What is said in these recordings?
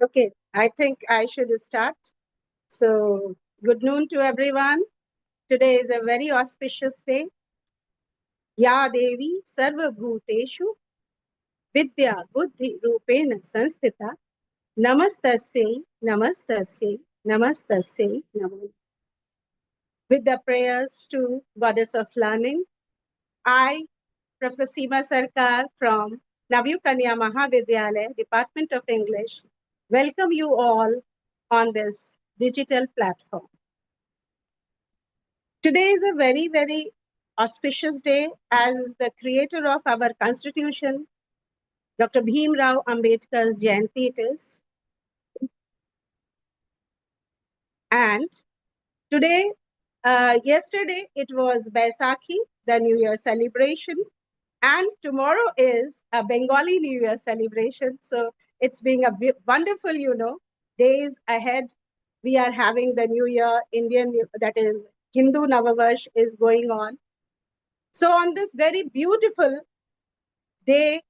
Okay, I think I should start. So, good noon to everyone. Today is a very auspicious day. Ya Devi Sarva Bhuteshu Vidya Buddhi Rupena Sanstita Namastasya Namastasya Namastasya Namo. With the prayers to Goddess of Learning, I, Professor Seema Sarkar from Navyu Kanya Mahavidyalaya, Department of English, welcome you all on this digital platform. Today is a very, very auspicious day as the creator of our constitution, Dr. Bhim Rao Ambedkar's Jayanti it is. And today, yesterday, it was Baisakhi, the New Year celebration. And tomorrow is a Bengali New Year celebration. So it's being a wonderful, days ahead. We are having the New Year, that is Hindu Navavarsh is going on. So on this very beautiful day,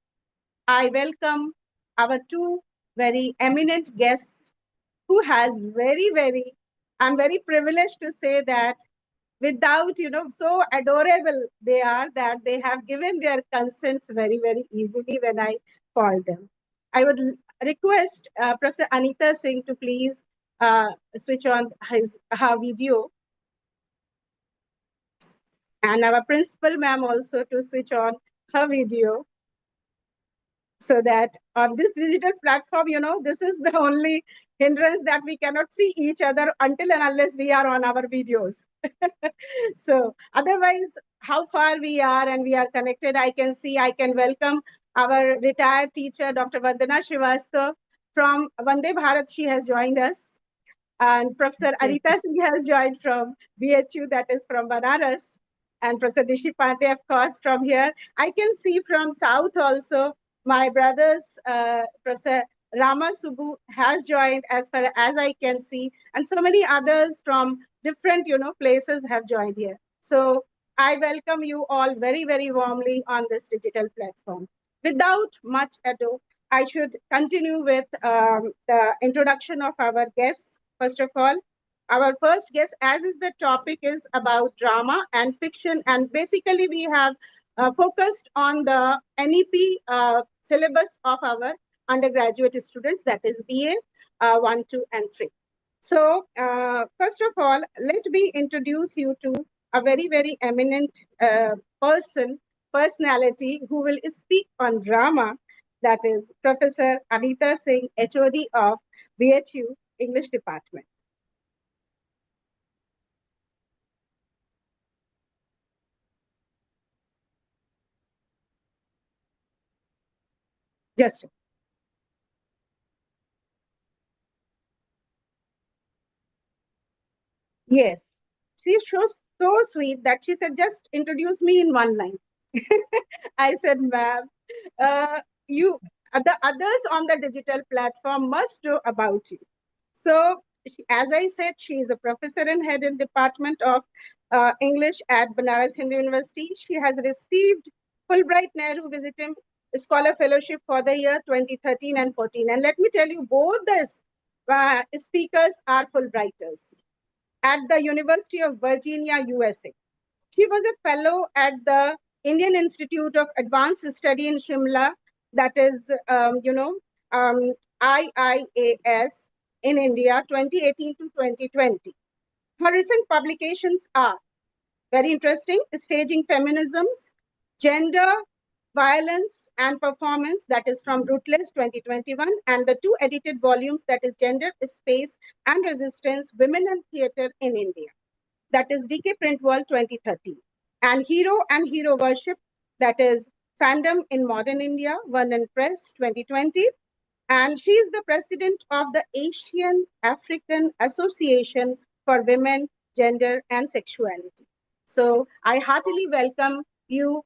I welcome our two very eminent guests who has I'm very privileged to say that without, so adorable they are that they have given their consents very, very easily when I call them. I would request Professor Anita Singh to please switch on her video. And our principal ma'am also to switch on her video. So that on this digital platform, this is the only hindrance that we cannot see each other until and unless we are on our videos. So otherwise, how far we are and we are connected, I can welcome our retired teacher, Dr. Vandana Srivastava from Vande Bharat. She has joined us. And Professor Anita Singh has joined from BHU, that is from Banaras. And Professor Nishi Pandey, of course, from here. I can see from South also, my brothers, Professor Rama Subbu has joined as far as I can see. And so many others from different, places have joined here. So I welcome you all very, very warmly on this digital platform. Without much ado, I should continue with the introduction of our guests. First of all, our first guest, as is the topic, is about drama and fiction. And basically, we have focused on the NEP syllabus of our undergraduate students, that is BA 1, 2, and 3. So, first of all, let me introduce you to a very, very eminent personality who will speak on drama, that is Professor Anita Singh, HOD of BHU English Department. Just. Yes. She was so sweet that she said, just introduce me in one line. I said, ma'am, the others on the digital platform must know about you. So, as I said, she is a professor and head in Department of English at Banaras Hindu University. She has received Fulbright Nehru Visiting Scholar Fellowship for the year 2013 and 14. And let me tell you, both the speakers are Fulbrighters at the University of Virginia, USA. She was a fellow at the Indian Institute of Advanced Study in Shimla, that is, IIAS in India, 2018 to 2020. Her recent publications are very interesting: Staging Feminisms, Gender, Violence and Performance, that is from Rootless 2021, and the two edited volumes, that is Gender, Space and Resistance, Women and Theatre in India, that is DK Print World 2013, and Hero and Hero Worship, that is Fandom in Modern India, Vernon Press 2020, and she is the president of the Asian African Association for Women, Gender and Sexuality. So I heartily welcome you,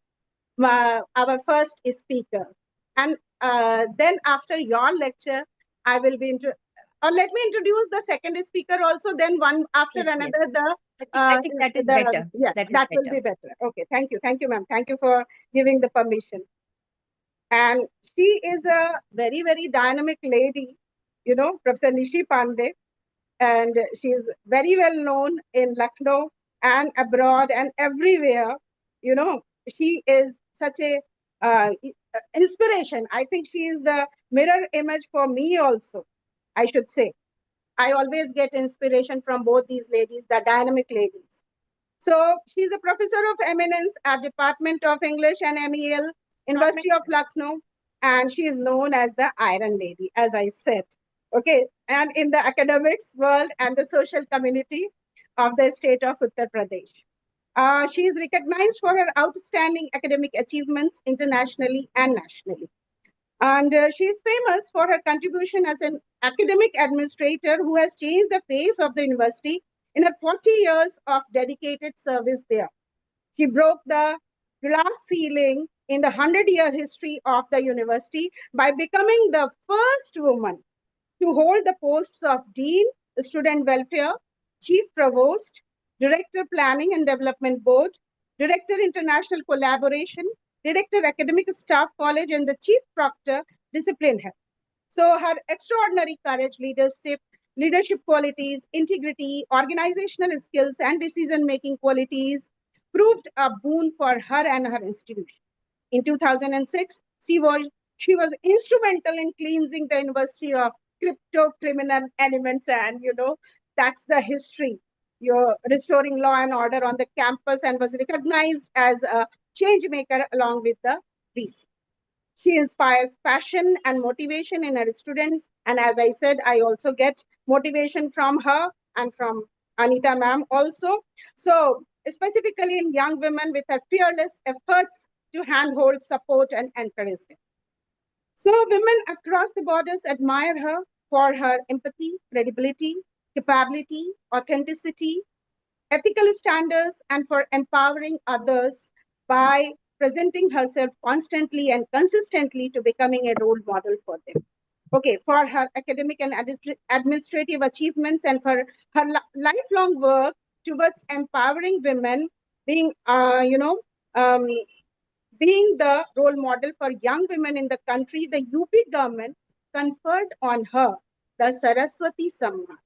our first speaker. And then after your lecture, I will be or let me introduce the second speaker also, then one after another. Yes. I think that is better. Yes, that will be better. Okay, thank you. Thank you, ma'am. Thank you for giving the permission. And she is a very, very dynamic lady Professor Nishi Pandey, and she is very well known in Lucknow and abroad and everywhere. You know, she is such a inspiration. I think she is the mirror image for me also, I should say. I always get inspiration from both these ladies, the dynamic ladies. So she's a professor of eminence at Department of English and MEL, University of Lucknow, and she is known as the Iron Lady, as I said. Okay, and in the academics world and the social community of the state of Uttar Pradesh. She is recognized for her outstanding academic achievements internationally and nationally. And she is famous for her contribution as an academic administrator who has changed the face of the university in her 40 years of dedicated service there. She broke the glass ceiling in the 100-year history of the university by becoming the first woman to hold the posts of Dean, Student Welfare, Chief Provost, Director Planning and Development Board, Director International Collaboration, Director Academic Staff College, and the Chief Proctor Discipline Head. So her extraordinary courage, leadership qualities, integrity, organizational skills, and decision-making qualities proved a boon for her and her institution. In 2006, she was instrumental in cleansing the university of crypto criminal elements, and that's the history. You're restoring law and order on the campus and was recognized as a change maker along with the VC. She inspires passion and motivation in her students. And as I said, I also get motivation from her and from Anita ma'am also. So specifically in young women with her fearless efforts to handhold, support, and encourage them. So women across the borders admire her for her empathy, credibility, capability, authenticity, ethical standards, and for empowering others by presenting herself constantly and consistently to becoming a role model for them. Okay, for her academic and administrative achievements and for her lifelong work towards empowering women, being, um, being the role model for young women in the country, the UP government conferred on her the Saraswati Samman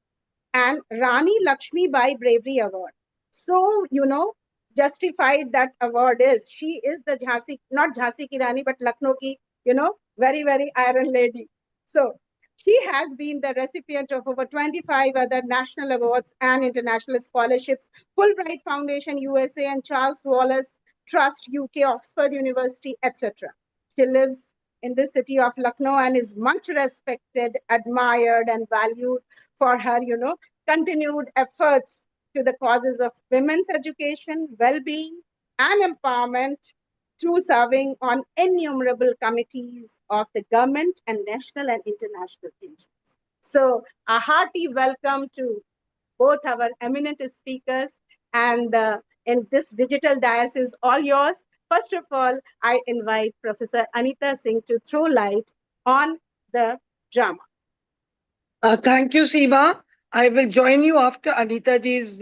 and Rani Lakshmi Bai Bravery Award. So, justified that award is. She is the Jhansi, not Jhansi ki Rani, but Lucknow ki, very, very iron lady. So, she has been the recipient of over 25 other national awards and international scholarships, Fulbright Foundation USA and Charles Wallace Trust UK, Oxford University, etc. She lives in the city of Lucknow and is much respected, admired, and valued for her, continued efforts to the causes of women's education, well-being, and empowerment through serving on innumerable committees of the government and national and international agencies. So a hearty welcome to both our eminent speakers, and in this digital dais is all yours. First of all, I invite Professor Anita Singh to throw light on the drama. Thank you, Seema. I will join you after Anita ji's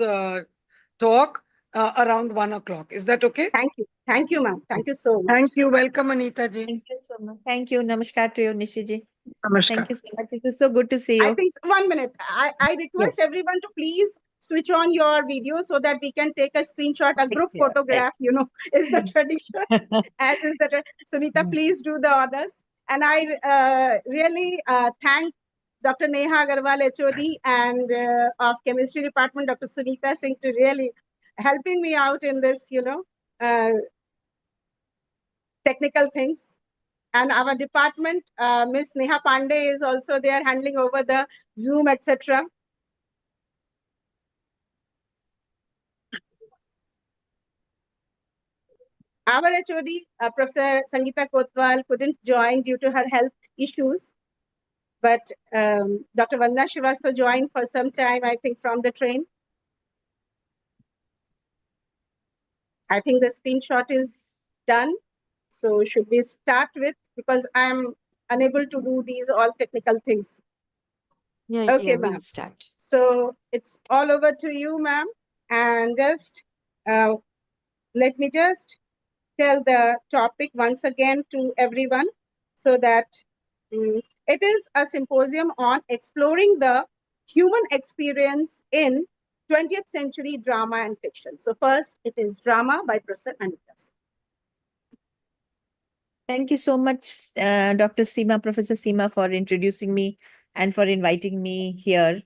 talk around 1 o'clock. Is that okay? Thank you. Thank you, ma'am. Thank you so much. Thank you. Welcome, Anita ji. Thank you so much. Thank you. Namaskar to you, Nishi ji. Namaskar. Thank you so much. It was so good to see you. I think 1 minute. I request Yes. everyone to please switch on your video so that we can take a screenshot, a group Yeah, photograph, is the tradition, as is the Sunita, please do the honors. And I really thank Dr. Neha Agarwal, HOD, and of Chemistry Department, Dr. Sunita Singh, to really helping me out in this, technical things. And our department, Miss Neha Pandey is also there handling over the Zoom, etc. Our HOD, Professor Sangeeta Kotwal, couldn't join due to her health issues. But Dr. Vandana Srivastava joined for some time, I think, from the train. I think the screenshot is done. So should we start with, because I'm unable to do these all technical things. Yeah, Okay, we'll ma'am. start. So it's all over to you, ma'am. And just let me just tell the topic once again to everyone so that It is a symposium on exploring the human experience in 20th century drama and fiction. So first, it is drama by Professor Anita. Thank you so much, Dr. Seema, Professor Seema, for introducing me and for inviting me here.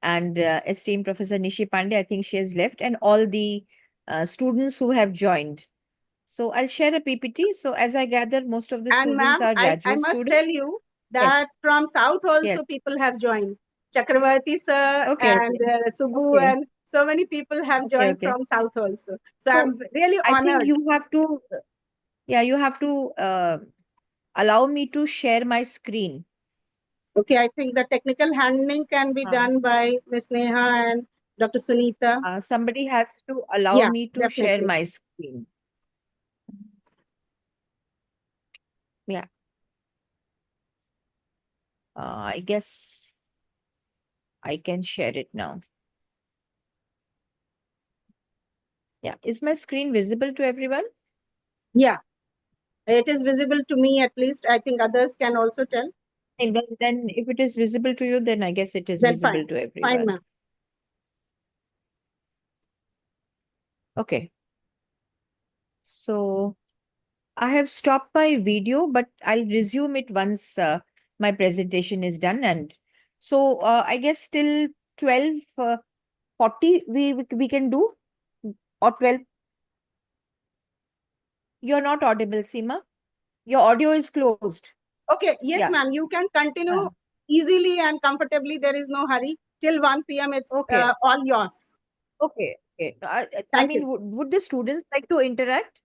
And esteemed Professor Nishi Pandey, I think she has left, and all the students who have joined. So I'll share a PPT. So as I gather, most of the And students ma'am, are I graduate must tell students. you Yes, that from South yes. also people have joined. Chakravarti sir Okay, and okay, Subbu okay, and so many people have okay, joined okay. from South also. So So I'm really I think honored. you have to, yeah, you have to allow me to share my screen. Okay, I think the technical handling can be Uh, done by Ms. Neha and Dr. Sunita. somebody has to allow Yeah, me to share definitely. my screen. Yeah, I guess I can share it now. Yeah, is my screen visible to everyone? Yeah, it is visible to me at least. I think others can also tell. And then if it is visible to you, then I guess it is Then visible fine. to Fine, everyone. ma'am. Okay. So I have stopped my video, but I'll resume it once my presentation is done. And so I guess till 12:40 we can do, or 12. You're not audible, Seema. Your audio is closed. Okay, yes, Yeah. ma'am. You can Uh, continue easily and comfortably. There is no hurry. Till 1 p.m., it's okay. all yours. Okay. Okay. I Thank you. mean, would the students like to interact?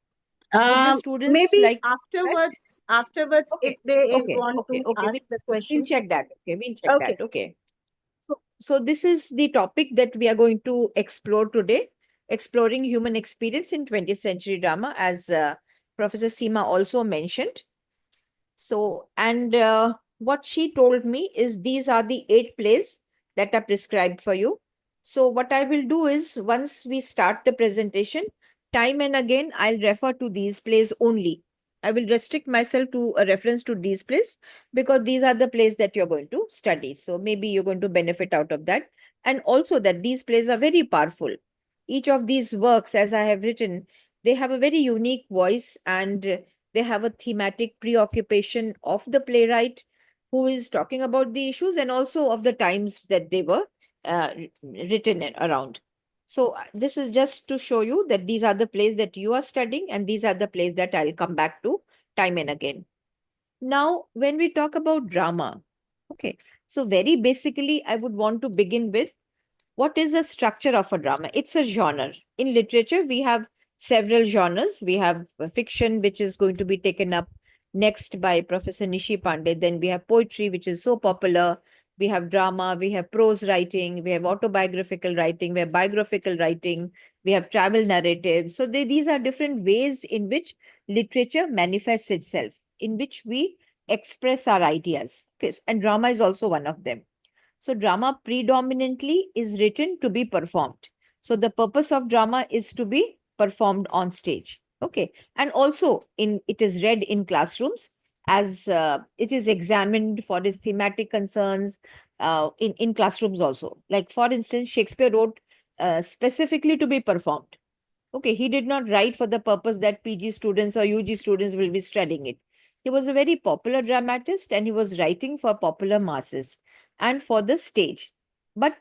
Would the students Maybe like to interact? afterwards, if Okay. they Okay. want Okay. to Okay. ask the We'll questions. check that. Okay. We'll check Okay. that. Okay. So this is the topic that we are going to explore today, exploring human experience in 20th century drama, as Professor Seema also mentioned. So, and what she told me is these are the 8 plays that are prescribed for you. So, what I will do is once we start the presentation, time and again, I'll refer to these plays only. I will restrict myself to a reference to these plays because these are the plays that you're going to study. So, maybe you're going to benefit out of that. And also, that these plays are very powerful. Each of these works, as I have written, they have a very unique voice and they have a thematic preoccupation of the playwright who is talking about the issues and also of the times that they were written around. So, this is just to show you that these are the plays that you are studying and these are the plays that I'll come back to time and again. Now, when we talk about drama, okay, so very basically, I would want to begin with what is the structure of a drama? It's a genre. In literature, we have several genres. We have fiction, which is going to be taken up next by Professor Nishi Pandey. Then we have poetry, which is so popular. We have drama, we have prose writing, we have autobiographical writing, we have biographical writing, we have travel narratives. So these are different ways in which literature manifests itself, in which we express our ideas. Okay, and drama is also one of them. So drama predominantly is written to be performed. So the purpose of drama is to be performed on stage. Okay. And also it is read in classrooms as it is examined for its thematic concerns in classrooms also. Like for instance, Shakespeare wrote specifically to be performed. Okay, he did not write for the purpose that PG students or UG students will be studying it. He was a very popular dramatist and he was writing for popular masses and for the stage. But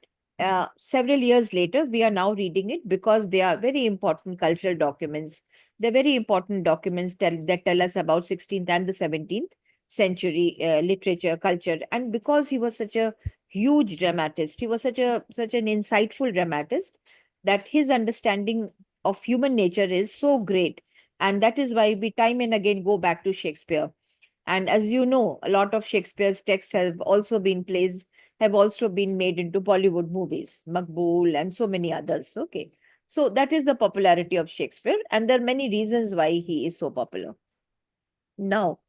several years later, we are now reading it because they are very important cultural documents. They're very important documents that tell us about 16th and the 17th century literature, culture. And because he was such a huge dramatist, he was such an insightful dramatist that his understanding of human nature is so great. And that is why we time and again go back to Shakespeare. And as you know, a lot of Shakespeare's texts have also been made into Bollywood movies, Makbul and so many others. Okay. So that is the popularity of Shakespeare. And there are many reasons why he is so popular. Now,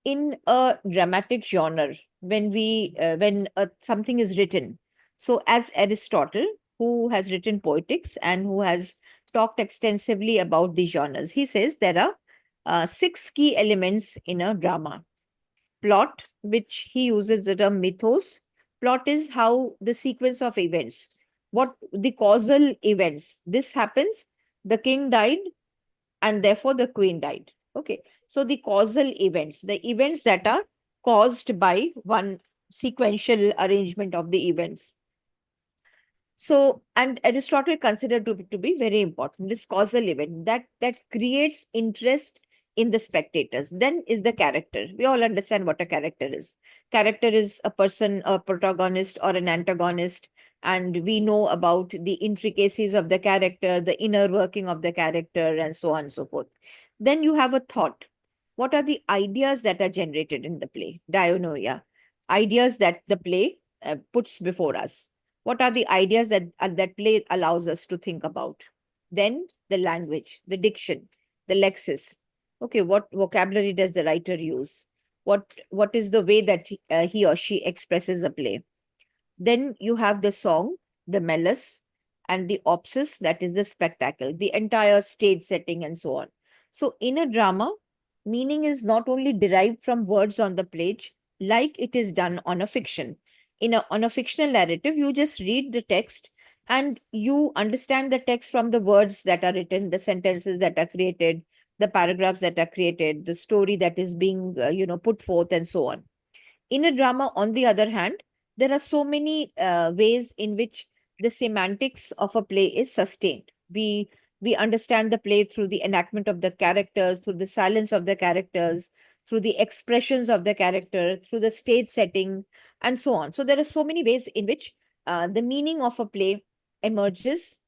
in a dramatic genre, when something is written, so as Aristotle, who has written poetics and who has talked extensively about the genres, he says there are 6 key elements in a drama. plot, which he uses the term mythos. Plot is how the sequence of events, what the causal events. This happens, the king died, and therefore the queen died. Okay. So the causal events, the events that are caused by one sequential arrangement of the events. So, and Aristotle considered to be very important, this causal event that creates interest in the spectators. Then is the character. We all understand what a character is. Character is a person, a protagonist or an antagonist, and we know about the intricacies of the character, the inner working of the character, and so on and so forth. Then you have a thought. What are the ideas that are generated in the play? Dianoia, ideas that the play puts before us. What are the ideas that play allows us to think about? Then the language, the diction, the lexis. Okay, what vocabulary does the writer use? What is the way that he or she expresses a play? Then you have the song, the melos, and the opsis, that is the spectacle, the entire stage setting, and so on. So in a drama, meaning is not only derived from words on the page, like it is done on a fiction. On a fictional narrative, you just read the text and you understand the text from the words that are written, the sentences that are created, the paragraphs that are created, the story that is being put forth, and so on. In a drama, on the other hand, there are so many ways in which the semantics of a play is sustained. We understand the play through the enactment of the characters, through the silence of the characters, through the expressions of the character, through the stage setting, and so on. So there are so many ways in which the meaning of a play emerges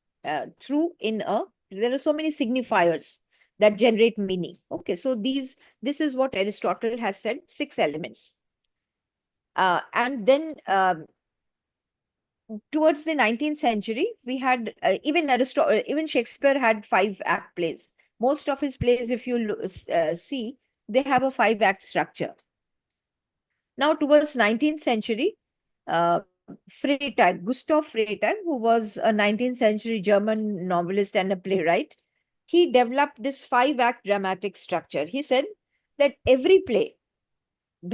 through in a. There are so many signifiers that generate meaning. Okay, so this is what Aristotle has said: 6 elements. And then towards the 19th century, we had even Shakespeare had 5-act plays. Most of his plays, if you see, they have a 5-act structure. Now, towards 19th century, Freytag, Gustav Freytag, who was a 19th century German novelist and a playwright, he developed this 5-act dramatic structure. He said that every play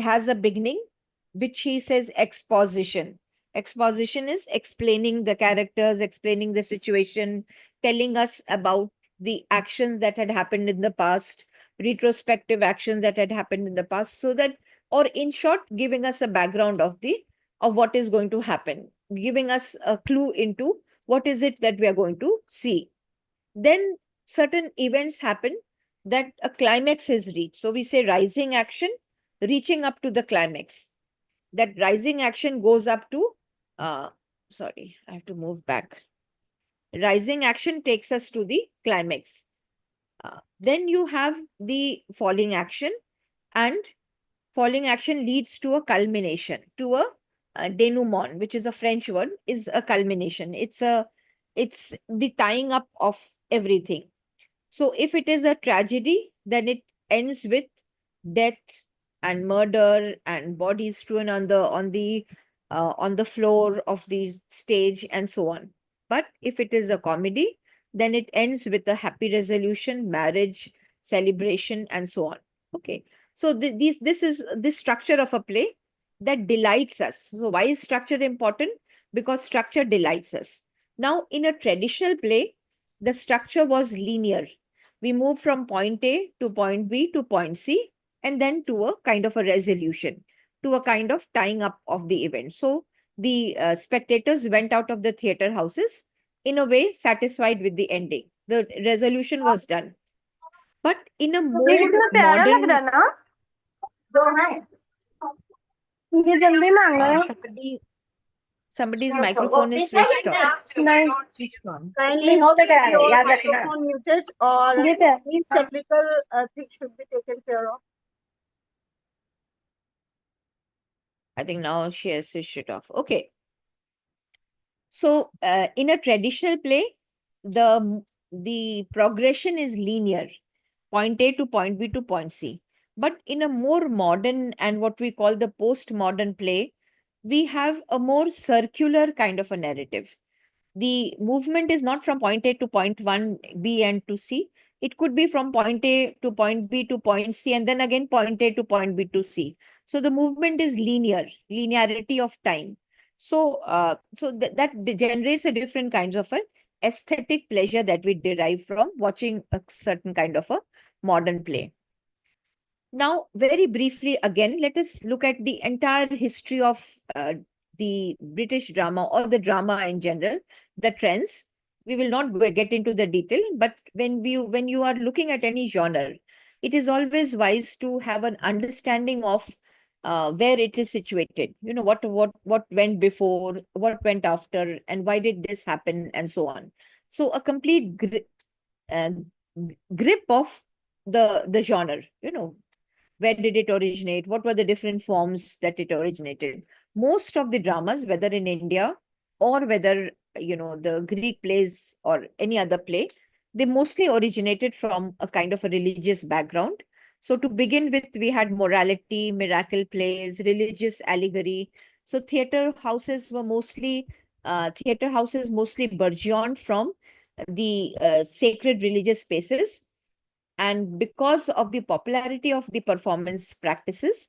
has a beginning, which he says exposition. Exposition is explaining the characters, explaining the situation, telling us about the actions that had happened in the past, retrospective actions that had happened in the past, so that, or in short, giving us a background of what is going to happen, giving us a clue into what is it that we are going to see. Then certain events happen that a climax is reached. So we say rising action, reaching up to the climax. That rising action goes up to, sorry, I have to move back. Rising action takes us to the climax. Then you have the falling action, and falling action leads to a culmination, to a denouement, which is a French word, is a culmination. It's the tying up of everything. So if it is a tragedy, then it ends with death and murder and bodies strewn on the floor of the stage and so on. But if it is a comedy, then it ends with a happy resolution, marriage, celebration, and so on. Okay. So this is the structure of a play that delights us. So why is structure important? Because structure delights us. Now, in a traditional play, the structure was linear. We move from point A to point B to point C, and then to a kind of a resolution, to a kind of tying up of the event. So the spectators went out of the theater houses in a way satisfied with the ending. The resolution was done. But in a ये more कितना प्यारा लग रहा modern, ना ये जल्दी मांगा है somebody's microphone is switched off. नहीं Which one? Kindly हो keep गया है your याद रखना microphone muted, or ये क्या these technical things should be taken care of. I think now she has switched it off. Okay. So in a traditional play, the progression is linear, point A to point B to point C. But in a more modern and what we call the postmodern play, we have a more circular kind of a narrative. The movement is not from point A to point 1, B, and to C. It could be from point A to point B to point C, and then again point A to point B to C. So the movement is linearity of time. So that generates a different kinds of a aesthetic pleasure that we derive from watching a certain kind of a modern play. Now, very briefly, again, let us look at the entire history of the British drama or the drama in general, the trends. We will not get into the detail, but when you are looking at any genre, it is always wise to have an understanding of where it is situated. You know what went before, what went after, and why did this happen, and so on. So a complete uh, grip of the genre. You know, where did it originate? What were the different forms that it originated? Most of the dramas, whether in India or whether, the Greek plays or any other play, they mostly originated from a kind of a religious background. So to begin with, we had morality, miracle plays, religious allegory. So theater houses mostly burgeoned from the sacred religious spaces, and because of the popularity of the performance practices,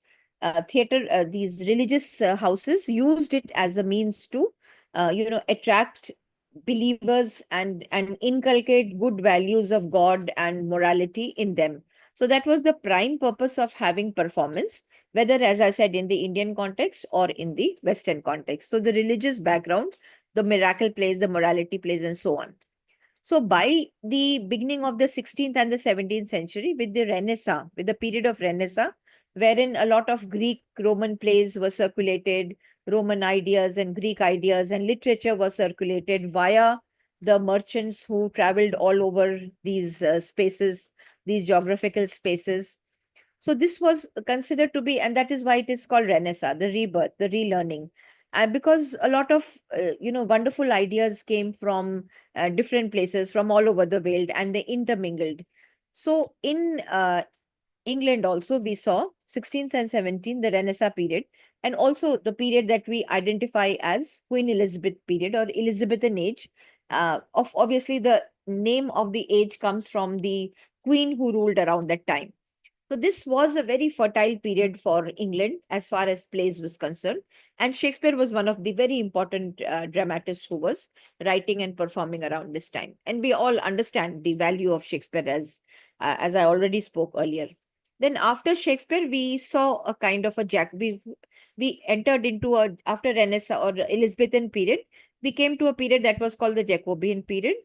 these religious houses used it as a means to, attract believers and inculcate good values of God and morality in them. So that was the prime purpose of having performance, whether, as I said, in the Indian context or in the Western context. So the religious background, the miracle plays, the morality plays, and so on. So by the beginning of the 16th and the 17th century, with the Renaissance, with the period of Renaissance, wherein a lot of Greek Roman plays were circulated, Roman ideas and Greek ideas and literature was circulated via the merchants who traveled all over these spaces, these geographical spaces. So this was considered to be, and that is why it is called Renaissance, the rebirth, the relearning. And because a lot of, wonderful ideas came from different places from all over the world and they intermingled. So in England also, we saw 16th and 17th, the Renaissance period, and also the period that we identify as Queen Elizabeth period or Elizabethan age. Of obviously, the name of the age comes from the queen who ruled around that time. So this was a very fertile period for England as far as plays was concerned. And Shakespeare was one of the very important dramatists who was writing and performing around this time. And we all understand the value of Shakespeare as I already spoke earlier. Then after Shakespeare, we saw a kind of a we entered into a, after Renaissance or Elizabethan period, we came to a period that was called the Jacobean period,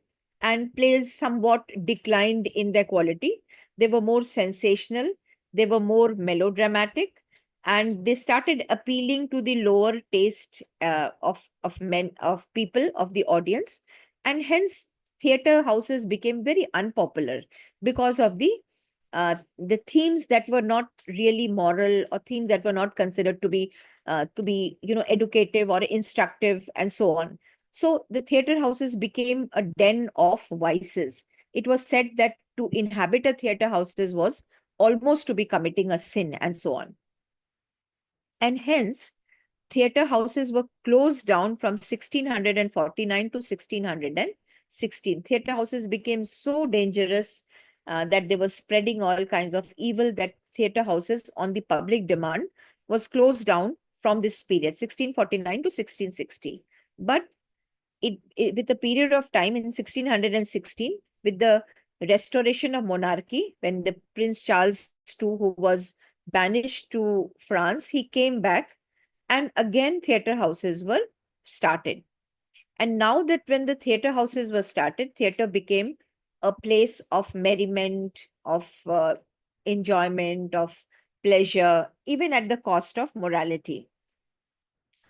and plays somewhat declined in their quality. They were more sensational, they were more melodramatic, and they started appealing to the lower taste of men, of people, of the audience, and hence theater houses became very unpopular because of the themes that were not really moral, or themes that were not considered to be educative or instructive, and so on. So the theater houses became a den of vices. It was said that to inhabit a theater houses was almost to be committing a sin, and so on. And hence, theater houses were closed down from 1649 to 1616. Theater houses became so dangerous that they were spreading all kinds of evil, that theater houses on the public demand was closed down from this period, 1649 to 1660. But with a period of time in 1616, with the restoration of monarchy, when the Prince Charles II, who was banished to France, he came back, and again theater houses were started. And now that when the theater houses were started, theater became a place of merriment, of enjoyment, of pleasure, even at the cost of morality.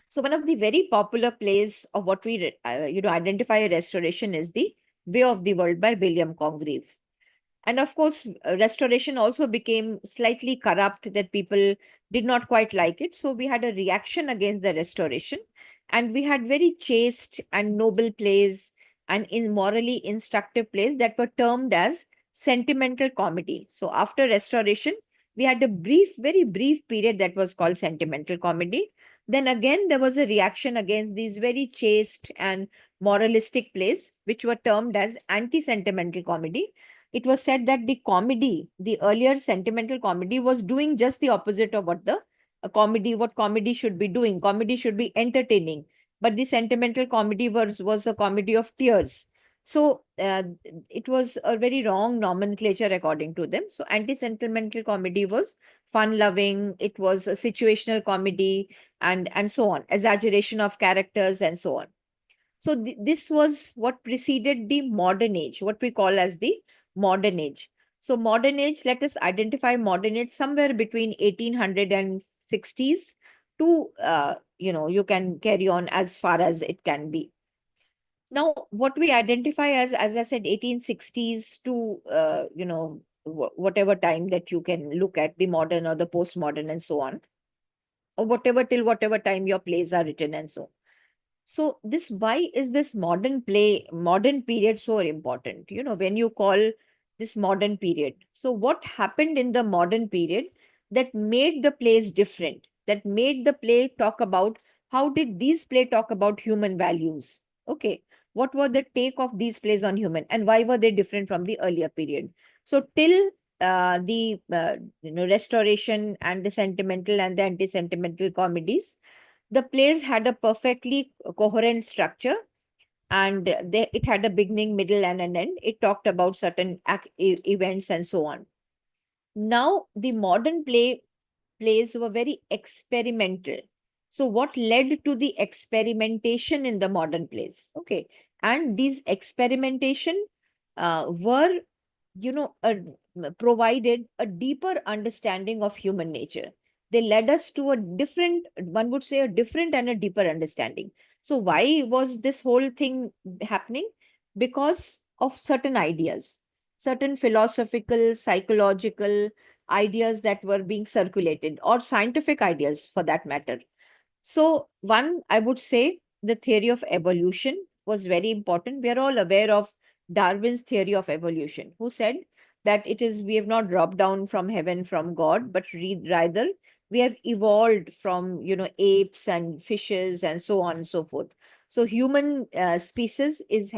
So one of the very popular plays of what we identify a restoration is the Way of the World by William Congreve. And of course, restoration also became slightly corrupt, that people did not quite like it. So we had a reaction against the restoration, and we had very chaste and noble plays and morally instructive plays that were termed as sentimental comedy. So after restoration, we had a very brief period that was called sentimental comedy. Then again, there was a reaction against these very chaste and moralistic plays, which were termed as anti-sentimental comedy. it was said that the comedy, the earlier sentimental comedy, was doing just the opposite of what the what comedy should be doing. Comedy should be entertaining, but the sentimental comedy was a comedy of tears. So it was a very wrong nomenclature according to them. So anti-sentimental comedy was fun-loving, it was a situational comedy, and so on, exaggeration of characters and so on. So this was what preceded the modern age, what we call as the modern age. So modern age, let us identify modern age somewhere between 1800 and 60s to, you can carry on as far as it can be. Now, what we identify as I said, 1860s to, whatever time that you can look at, the modern or the postmodern and so on, or whatever, till whatever time your plays are written and so on. So this, why is this modern period so important? When you call this modern period, so what happened in the modern period that made the plays different, that made the play talk about, how did these play talk about human values? Okay, what were the take of these plays on human, and why were they different from the earlier period? So till the restoration and the sentimental and the anti-sentimental comedies, the plays had a perfectly coherent structure, and it had a beginning, middle, and an end. It talked about certain events and so on. Now, the modern plays were very experimental. So, what led to the experimentation in the modern plays? Okay, and these experimentation were, provided a deeper understanding of human nature. They led us to a different, one would say, a different and a deeper understanding. So, why was this whole thing happening? Because of certain ideas, certain philosophical, psychological ideas that were being circulated, or scientific ideas for that matter. So, one, I would say, the theory of evolution was very important. We are all aware of Darwin's theory of evolution, who said that we have not dropped down from heaven from God, but rather we have evolved from, apes and fishes and so on and so forth. So, human species is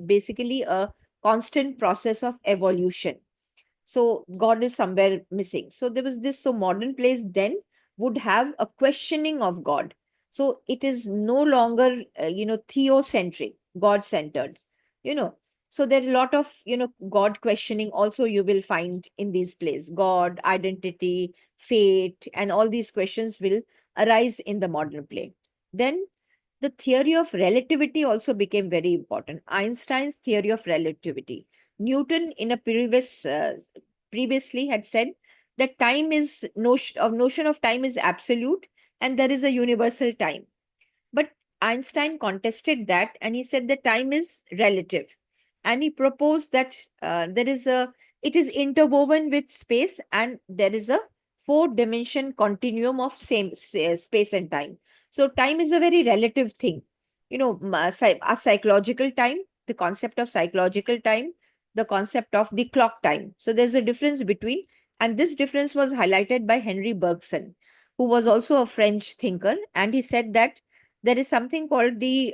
basically a constant process of evolution. So God is somewhere missing. So there was this. So modern plays then would have a questioning of God. So it is no longer, theocentric, God centered, you know. So there are a lot of, God questioning also you will find in these plays. God, identity, fate, and all these questions will arise in the modern play. Then the theory of relativity also became very important. Einstein's theory of relativity. Newton, in a previously had said that notion of time is absolute, and there is a universal time. But Einstein contested that, and he said that time is relative. And he proposed that it is interwoven with space, and there is a four-dimension continuum of space and time. So time is a very relative thing. A psychological time, the concept of psychological time, the concept of the clock time. So there's a difference between, and this difference was highlighted by Henry Bergson, who was also a French thinker, and he said that there is something called the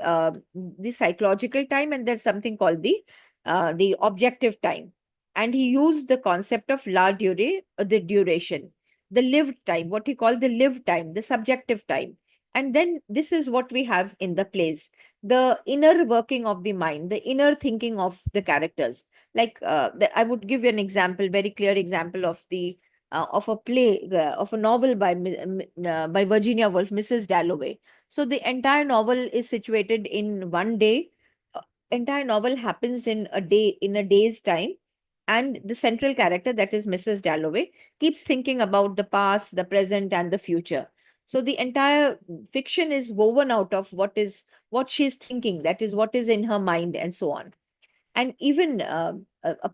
psychological time, and there's something called the objective time. And he used the concept of la durée, the duration, the lived time, what he called the lived time, the subjective time. And then this is what we have in the plays, the inner working of the mind, the inner thinking of the characters. Like I would give you an example, very clear example of a play, of a novel by Virginia Woolf, Mrs. Dalloway. So the entire novel is situated in one day. Entire novel happens in a day's time, and the central character, that is Mrs. Dalloway, keeps thinking about the past, the present, and the future. So the entire fiction is woven out of what she's thinking, that is what is in her mind, and so on. And even a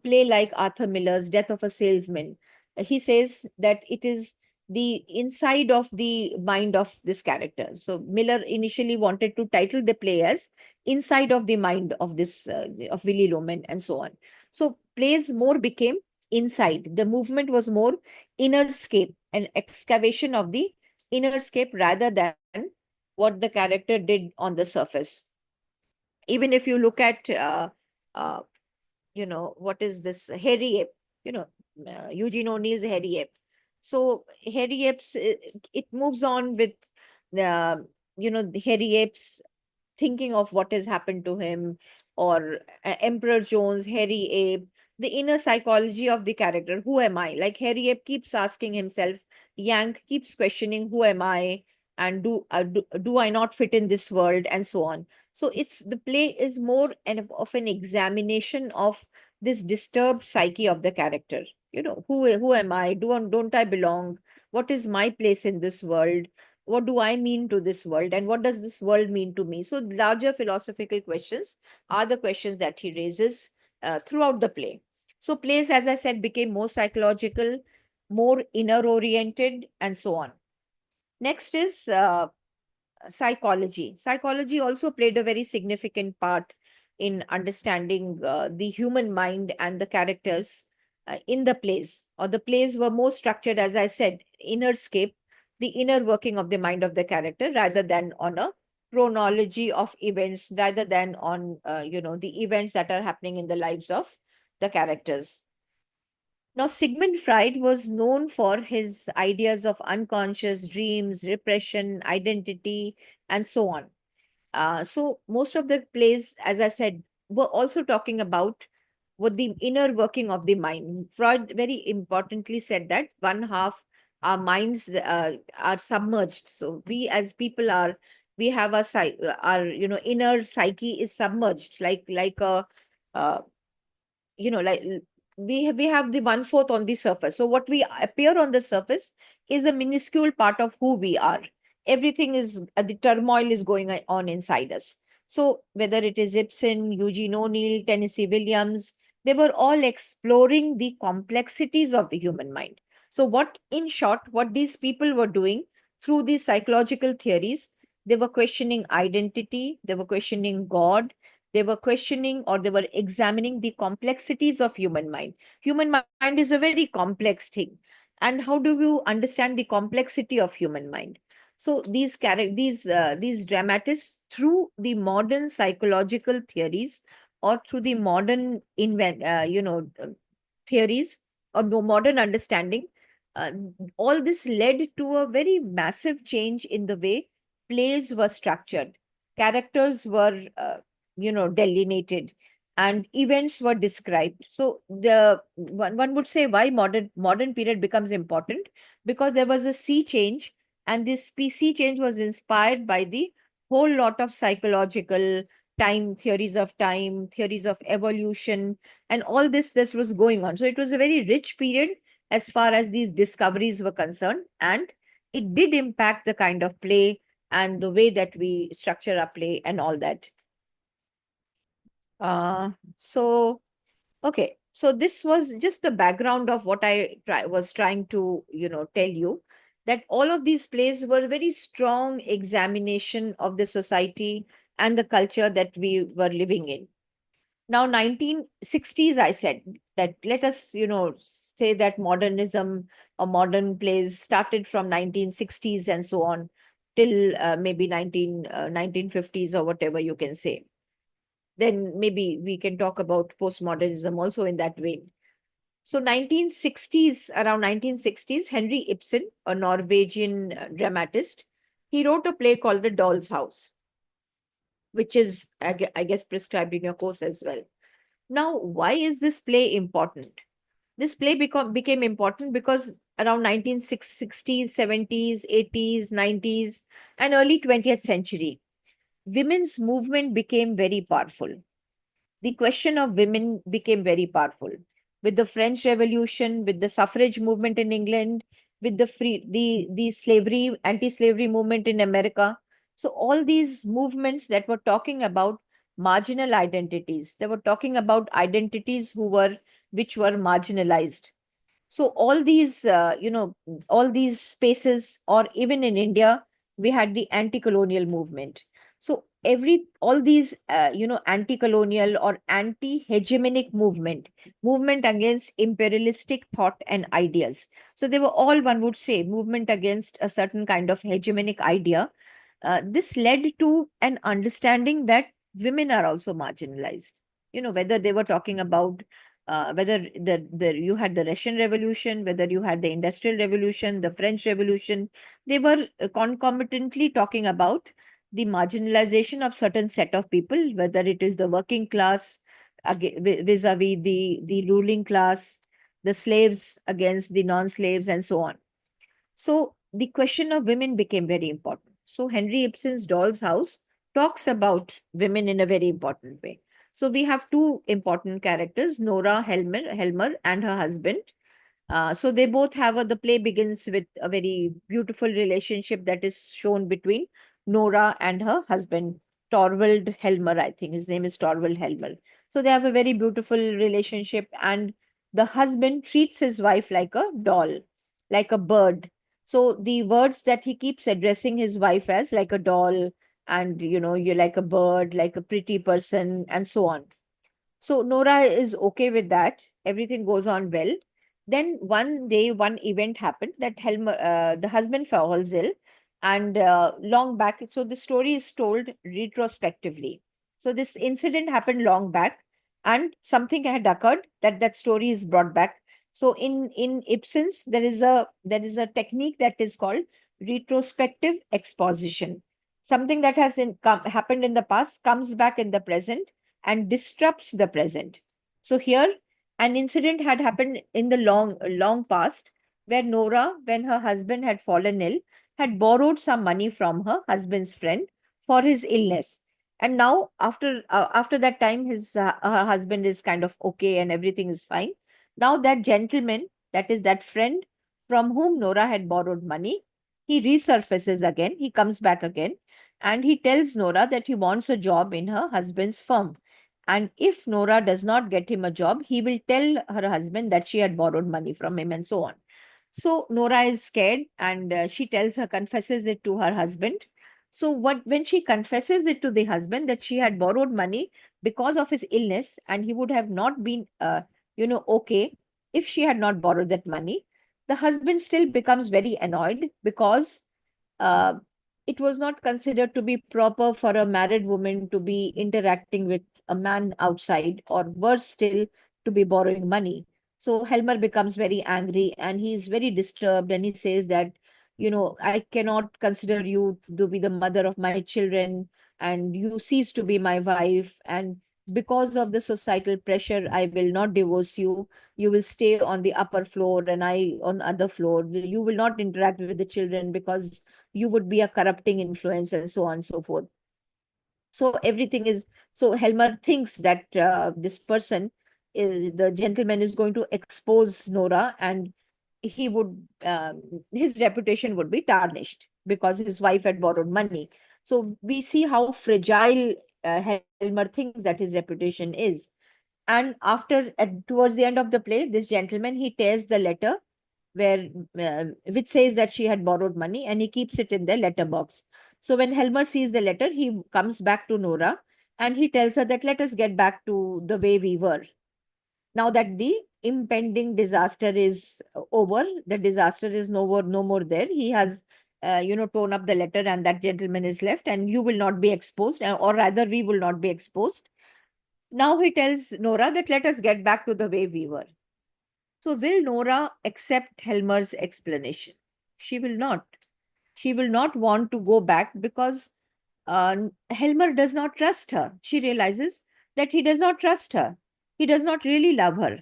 play like Arthur Miller's Death of a Salesman, he says that it is the inside of the mind of this character. So Miller initially wanted to title the play as Inside of the Mind of this of Willy Loman, and so on. So plays more became inside. The movement was more inner scape, an excavation of the inner scape rather than what the character did on the surface. Even if you look at what is this hairy ape, Eugene O'Neill's hairy ape. So hairy apes, it moves on with, uh, the hairy apes thinking of what has happened to him, or Emperor Jones, Harry Abe, the inner psychology of the character. Who am I? Like Harry Abe keeps asking himself, Yank keeps questioning, who am I? And do I not fit in this world? And so on. So the play is more of an examination of this disturbed psyche of the character. Who am I? Don't I belong? What is my place in this world? What do I mean to this world, and what does this world mean to me? So larger philosophical questions are the questions that he raises throughout the play. So plays, as I said, became more psychological, more inner oriented, and so on. Next is psychology. Psychology also played a very significant part in understanding the human mind and the characters in the plays. Or the plays were more structured, as I said, inner scape, the inner working of the mind of the character, rather than on a chronology of events, rather than on the events that are happening in the lives of the characters. Now, Sigmund Freud was known for his ideas of unconscious dreams, repression, identity, and so on. So most of the plays, as I said, were also talking about what the inner working of the mind. Freud very importantly said that one half our minds are submerged. So we as people we have our inner psyche is submerged, like a uh, like we have the one fourth on the surface. So what we appear on the surface is a minuscule part of who we are. Everything is the turmoil is going on inside us. So whether it is Ibsen, Eugene O'Neill, Tennessee Williams, they were all exploring the complexities of the human mind. So in short, what these people were doing through these psychological theories, they were questioning identity, they were questioning God, they were questioning, or they were examining the complexities of human mind. Human mind is a very complex thing. And how do you understand the complexity of human mind? So these dramatists, through the modern psychological theories, or through the modern theories, or no modern understanding, uh, all this led to a very massive change in the way plays were structured. Characters were delineated, and events were described. So the one would say why modern period becomes important, because there was a sea change, and this sea change was inspired by the whole lot of psychological time, theories of evolution, and all this was going on. So it was a very rich period as far as these discoveries were concerned, and it did impact the kind of play and the way that we structure our play and all that. So okay, so this was just the background of what was trying to tell you, that all of these plays were a very strong examination of the society and the culture that we were living in. Now 1960s, I said that let us say that modernism or modern plays started from 1960s and so on till maybe 1950s, or whatever you can say. Then maybe we can talk about postmodernism also in that vein. So 1960s, around 1960s, Henry Ibsen, a Norwegian dramatist, he wrote a play called The Doll's House, which is, I guess, prescribed in your course as well. Now, why is this play important? This play became important because around 1960s, 70s, 80s, 90s, and early 20th century, women's movement became very powerful. The question of women became very powerful with the French Revolution, with the suffrage movement in England, with the slavery, anti-slavery movement in America. So all these movements that were talking about marginal identities, they were talking about identities which were marginalized. So all these spaces, or even in India, we had the anti-colonial movement. So all these anti-colonial or anti-hegemonic movement against imperialistic thought and ideas. So they were all, one would say, movement against a certain kind of hegemonic idea. This led to an understanding that women are also marginalized. whether they were talking about whether you had the Russian Revolution, whether you had the Industrial Revolution, the French Revolution. They were concomitantly talking about the marginalization of certain set of people, whether it is the working class vis-a-vis the ruling class, the slaves against the non-slaves, and so on. So the question of women became very important. So Henry Ibsen's Doll's House talks about women in a very important way. So we have two important characters, Nora Helmer and her husband. So they both have the play begins with a very beautiful relationship that is shown between Nora and her husband, Torvald Helmer. I think his name is Torvald Helmer. So they have a very beautiful relationship, and the husband treats his wife like a doll, like a bird. So the words that he keeps addressing his wife as, like a doll, and you're like a bird, like a pretty person, and so on. So Nora is okay with that. Everything goes on well. Then one day, one event happened that the husband falls ill, and long back. So the story is told retrospectively. So this incident happened long back, and something had occurred that story is brought back. So in Ibsen's, there is a technique that is called retrospective exposition. Something that has happened in the past comes back in the present and disrupts the present. So here, an incident had happened in the long past, where Nora, when her husband had fallen ill, had borrowed some money from her husband's friend for his illness. And now, after that time, her husband is kind of okay and everything is fine. Now that gentleman, that is that friend from whom Nora had borrowed money, he resurfaces again. He comes back again, and he tells Nora that he wants a job in her husband's firm. And if Nora does not get him a job, he will tell her husband that she had borrowed money from him, and so on. So Nora is scared, and she confesses it to her husband. So when she confesses it to the husband that she had borrowed money because of his illness, and he would have not been, okay if she had not borrowed that money, the husband still becomes very annoyed because uh, it was not considered to be proper for a married woman to be interacting with a man outside, or worse still, to be borrowing money. So Helmer becomes very angry, and he's very disturbed, and he says that, I cannot consider you to be the mother of my children, and you cease to be my wife. And because of the societal pressure, I will not divorce you. You will stay on the upper floor and I on the other floor. You will not interact with the children because you would be a corrupting influence, and so on and so forth. So everything is, so Helmer thinks that this person the gentleman is going to expose Nora, and he would his reputation would be tarnished because his wife had borrowed money. So we see how fragile Helmer thinks that his reputation is. And towards the end of the play, this gentleman, he tears the letter where which says that she had borrowed money, and he keeps it in the letterbox. So when Helmer sees the letter, he comes back to Nora, and he tells her that let us get back to the way we were. Now that the impending disaster is over, the disaster is no more there. He has torn up the letter, and that gentleman is left, and you will not be exposed, or rather we will not be exposed. Now he tells Nora that let us get back to the way we were. So will Nora accept Helmer's explanation? She will not. She will not want to go back because Helmer does not trust her. She realizes that he does not trust her. He does not really love her.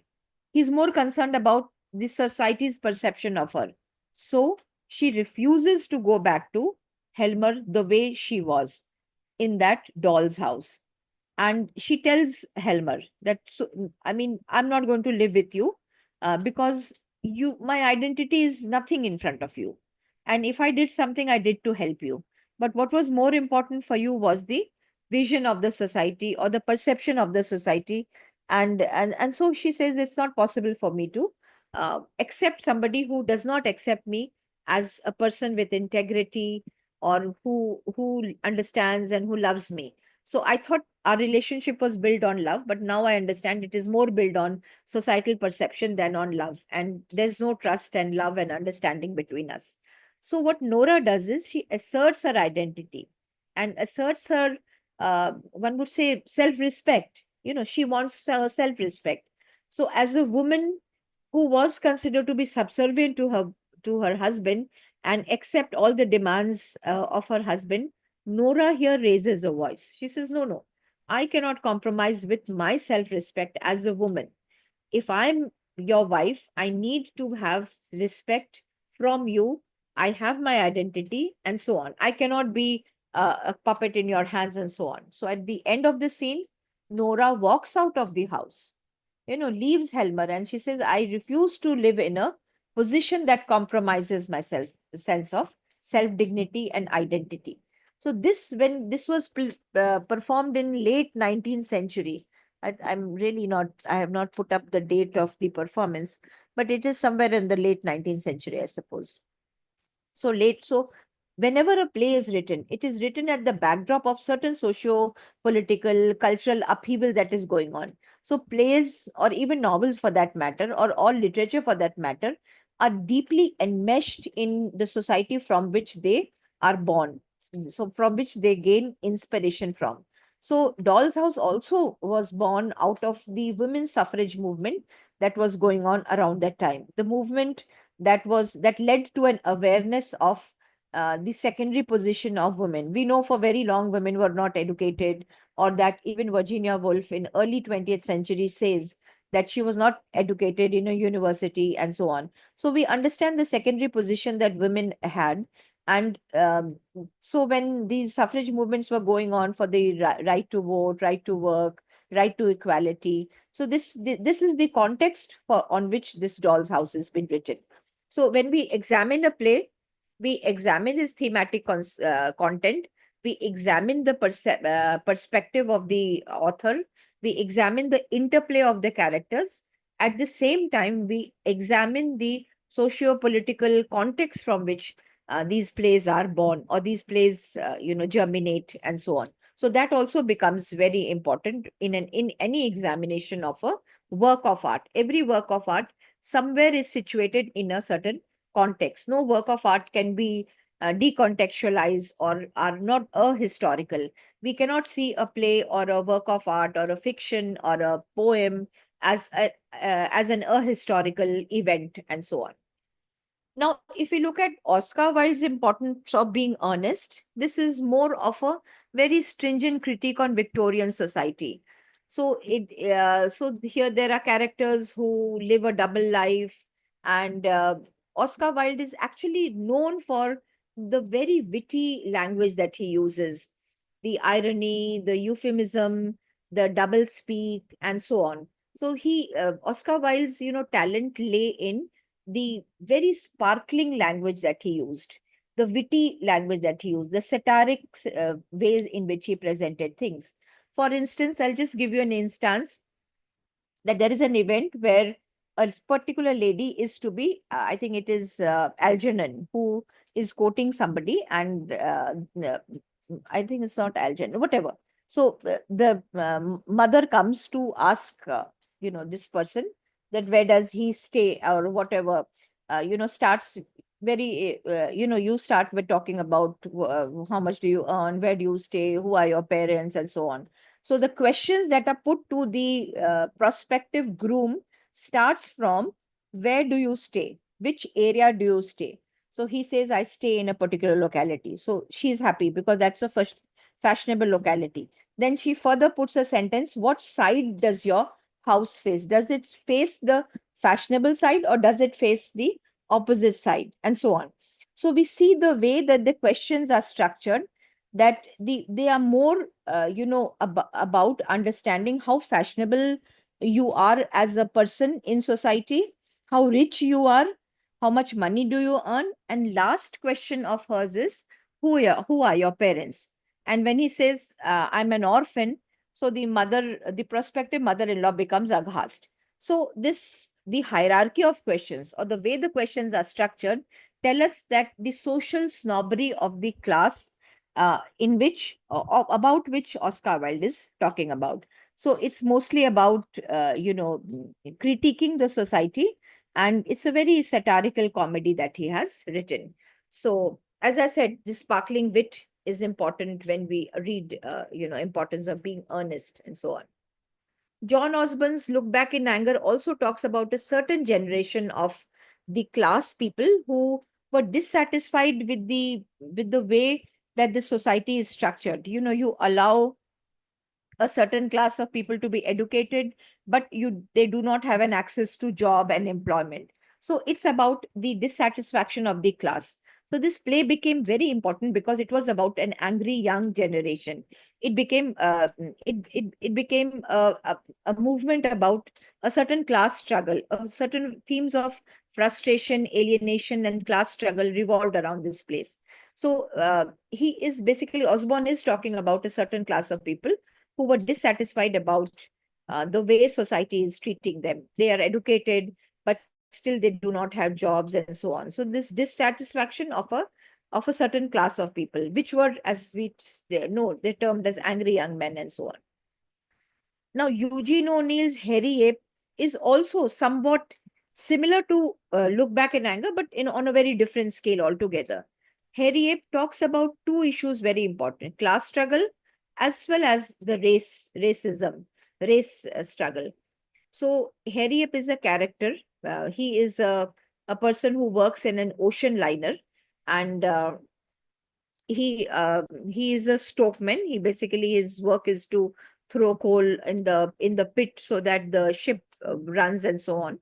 He's more concerned about the society's perception of her. So she refuses to go back to Helmer the way she was in that doll's house. And she tells Helmer that, so, I mean, I'm not going to live with you because my identity is nothing in front of you. And if I did something, I did to help you. But what was more important for you was the vision of the society, or the perception of the society. And so she says it's not possible for me to accept somebody who does not accept me as a person with integrity, or who understands and who loves me. So I thought our relationship was built on love, but now I understand it is more built on societal perception than on love. And there's no trust and love and understanding between us. So what Nora does is she asserts her identity and asserts her, one would say, self-respect, she wants self-respect. So as a woman who was considered to be subservient to her husband and accept all the demands of her husband, Nora here raises a voice. She says, no, no, I cannot compromise with my self-respect as a woman. If I'm your wife, I need to have respect from you. I have my identity and so on. I cannot be a puppet in your hands and so on. So at the end of the scene, Nora walks out of the house, leaves Helmer, and she says, I refuse to live in a position that compromises my sense of self dignity and identity. So when this was performed in late 19th century, I'm really not, I have not put up the date of the performance, but it is somewhere in the late 19th century, I suppose. So whenever a play is written, it is written at the backdrop of certain socio political, cultural upheaval that is going on. So plays, or even novels for that matter, or all literature for that matter, are deeply enmeshed in the society from which they are born, so from which they gain inspiration from. So Doll's House also was born out of the women's suffrage movement that was going on around that time. The movement that led to an awareness of the secondary position of women. We know for very long women were not educated, or that even Virginia Woolf in early 20th century says that she was not educated in a university and so on. So we understand the secondary position that women had. And so when these suffrage movements were going on for the right to vote, right to work, right to equality, so this is the context on which this Doll's House has been written. So when we examine a play, we examine its thematic content, we examine the perspective of the author, we examine the interplay of the characters. At the same time, we examine the socio-political context from which these plays are born, or these plays, germinate and so on. So that also becomes very important in any examination of a work of art. Every work of art somewhere is situated in a certain context. No work of art can be decontextualized or are not ahistorical. We cannot see a play or a work of art or a fiction or a poem as an ahistorical event and so on. Now, if we look at Oscar Wilde's importance of being earnest, this is more of a very stringent critique on Victorian society. So here there are characters who live a double life, and Oscar Wilde is actually known for the very witty language that he uses, the irony, the euphemism, the double speak, and so on. So Oscar Wilde's talent lay in the very sparkling language that he used, the witty language that he used, the satiric ways in which he presented things. For instance, I'll just give you an instance that there is an event where a particular lady is to be, I think it is Algernon, who is quoting somebody, and I think it's not Algernon, whatever. So the mother comes to ask, this person, that where does he stay or whatever, starts very, you start with talking about how much do you earn, where do you stay, who are your parents, and so on. So the questions that are put to the prospective groom starts from, where do you stay? Which area do you stay? So he says, I stay in a particular locality. So she's happy because that's a first fashionable locality. Then she further puts a sentence, what side does your house face? Does it face the fashionable side or does it face the opposite side? And so on. So we see the way that the questions are structured, that they are more about understanding how fashionable you are as a person in society, how rich you are, how much money do you earn, and last question of hers is, who are your parents? And when he says, I'm an orphan, so the prospective mother-in-law becomes aghast. So the hierarchy of questions, or the way the questions are structured, tell us that the social snobbery of the class about which Oscar Wilde is talking about. So it's mostly about critiquing the society, and it's a very satirical comedy that he has written. So as I said, this sparkling wit is important when we read, importance of being earnest and so on. John Osborne's Look Back in Anger also talks about a certain generation of the class people who were dissatisfied with the way that the society is structured. You allow a certain class of people to be educated, but they do not have an access to job and employment. So it's about the dissatisfaction of the class. So this play became very important because it was about an angry young generation. It became a movement about a certain class struggle. Certain themes of frustration, alienation, and class struggle revolved around this place. So Osborne is talking about a certain class of people who were dissatisfied about the way society is treating them. They are educated, but still they do not have jobs and so on. So this dissatisfaction of a certain class of people, which were, as know, they're termed as angry young men and so on. Now, Eugene O'Neill's Hairy Ape is also somewhat similar to Look Back in Anger, but on a very different scale altogether. Hairy Ape talks about two issues very important: class struggle as well as the race struggle. So Hairy Ape is a character. He is a person who works in an ocean liner, and he is a stokeman. He basically, his work is to throw coal in the pit so that the ship runs and so on.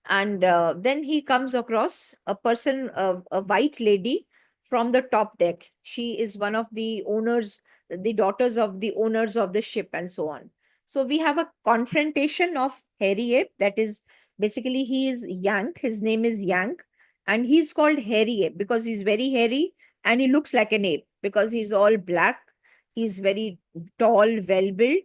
And then he comes across a person, a white lady from the top deck. She is one of the owners, the daughters of the owners of the ship and so on. So we have a confrontation of Hairy Ape. That is, basically, he is Yank. His name is Yank, and he's called Hairy Ape because he's very hairy and he looks like an ape because he's all black. He's very tall, well built,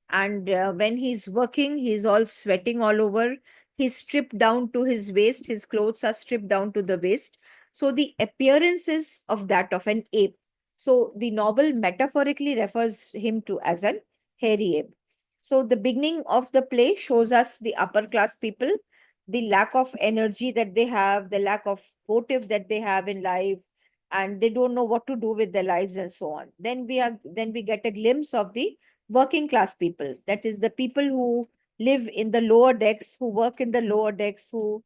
and when he's working, he's all sweating all over. He's stripped down to his waist. His clothes are stripped down to the waist. So the appearance is of that of an ape. So the novel metaphorically refers him to as an hairy ape. So the beginning of the play shows us the upper class people, the lack of energy that they have, the lack of motive that they have in life, and they don't know what to do with their lives and so on. Then we get a glimpse of the working class people. That is the people who live in the lower decks, who work in the lower decks, who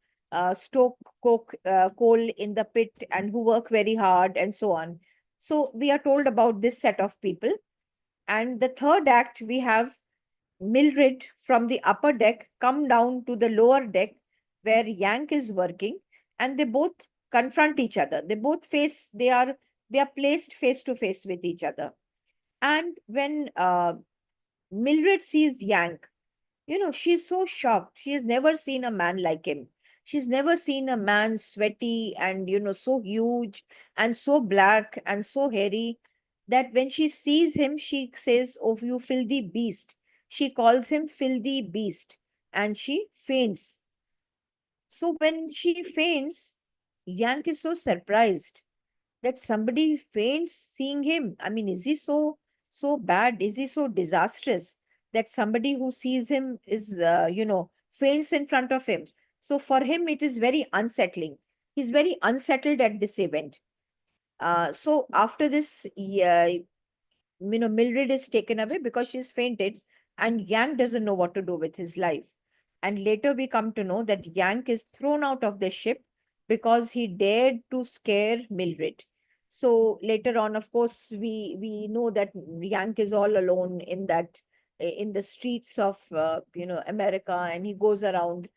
stoke coal in the pit and who work very hard and so on. So we are told about this set of people. And the third act, we have Mildred from the upper deck come down to the lower deck where Yank is working, and they both confront each other. They are placed face to face with each other. And when Mildred sees Yank, she's so shocked. She has never seen a man like him. She's never seen a man sweaty and, so huge and so black and so hairy that when she sees him, she says, "Oh, you filthy beast." She calls him filthy beast and she faints. So when she faints, Yank is so surprised that somebody faints seeing him. I mean, is he so bad? Is he so disastrous that somebody who sees him is faints in front of him? So for him, it is very unsettling. He's very unsettled at this event. So after this, yeah, Mildred is taken away because she's fainted, and Yank doesn't know what to do with his life. And later we come to know that Yank is thrown out of the ship because he dared to scare Mildred. So later on, of course, we know that Yank is all alone in the streets of America, and he goes around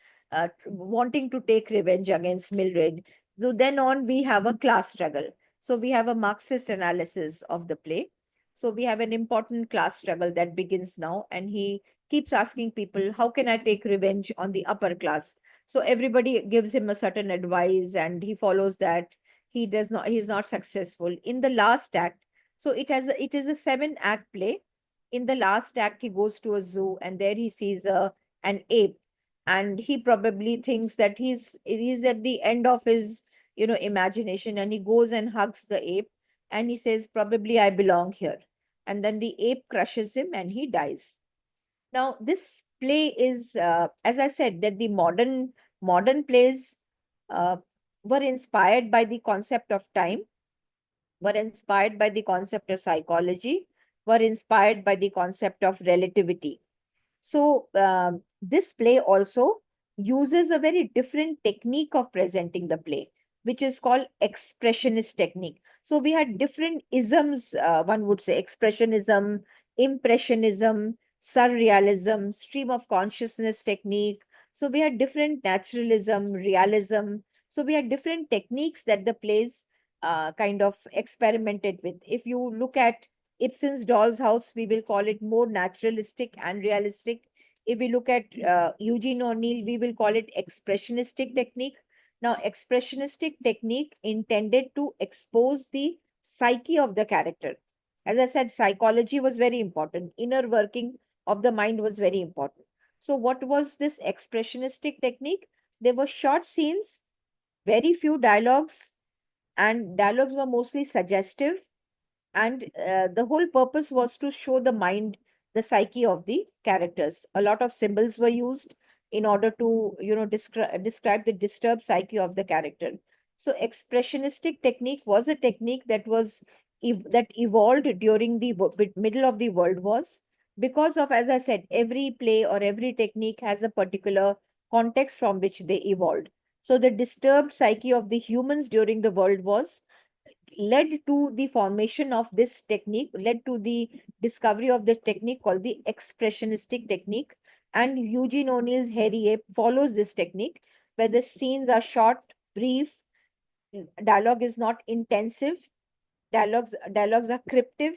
wanting to take revenge against Mildred. So then on, we have a class struggle. So we have a Marxist analysis of the play. So we have an important class struggle that begins now, and he keeps asking people, how can I take revenge on the upper class? So everybody gives him a certain advice and he follows that. He's not successful. In the last act, so it is a 7-act play. In the last act, he goes to a zoo and there he sees an ape, and he probably thinks that he's at the end of his imagination, and he goes and hugs the ape and he says, probably I belong here. And then the ape crushes him and he dies. Now, this play is, as I said, that the modern plays uh, were inspired by the concept of time, were inspired by the concept of psychology, were inspired by the concept of relativity. So this play also uses a very different technique of presenting the play, which is called expressionist technique. So we had different isms, one would say expressionism, impressionism, surrealism, stream of consciousness technique. So we had different naturalism, realism. So we had different techniques that the plays kind of experimented with. If you look at Ibsen's Doll's House, we will call it more naturalistic and realistic. If we look at Eugene O'Neill, we will call it expressionistic technique. Now, expressionistic technique intended to expose the psyche of the character. As I said, psychology was very important. Inner working of the mind was very important. So, what was this expressionistic technique? There were short scenes, very few dialogues, and dialogues were mostly suggestive, and the whole purpose was to show the mind, the psyche of the characters. A lot of symbols were used in order to describe the disturbed psyche of the character. So expressionistic technique was a technique that was that evolved during the middle of the world wars, because of, as I said, every play or every technique has a particular context from which they evolved. So the disturbed psyche of the humans during the world wars led to the formation of this technique, led to the discovery of this technique called the expressionistic technique. And Eugene O'Neill's Hairy Ape follows this technique, where the scenes are short, brief, dialogue is not intensive, dialogues are cryptic,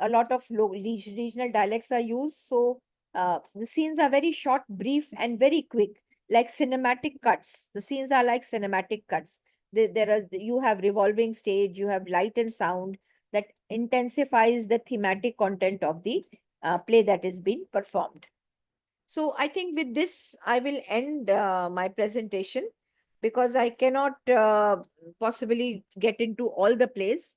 a lot of regional dialects are used. So the scenes are very short, brief, and very quick, like cinematic cuts. The scenes are like cinematic cuts. You have revolving stage, you have light and sound that intensifies the thematic content of the play that is being performed. So I think with this, I will end my presentation, because I cannot possibly get into all the plays.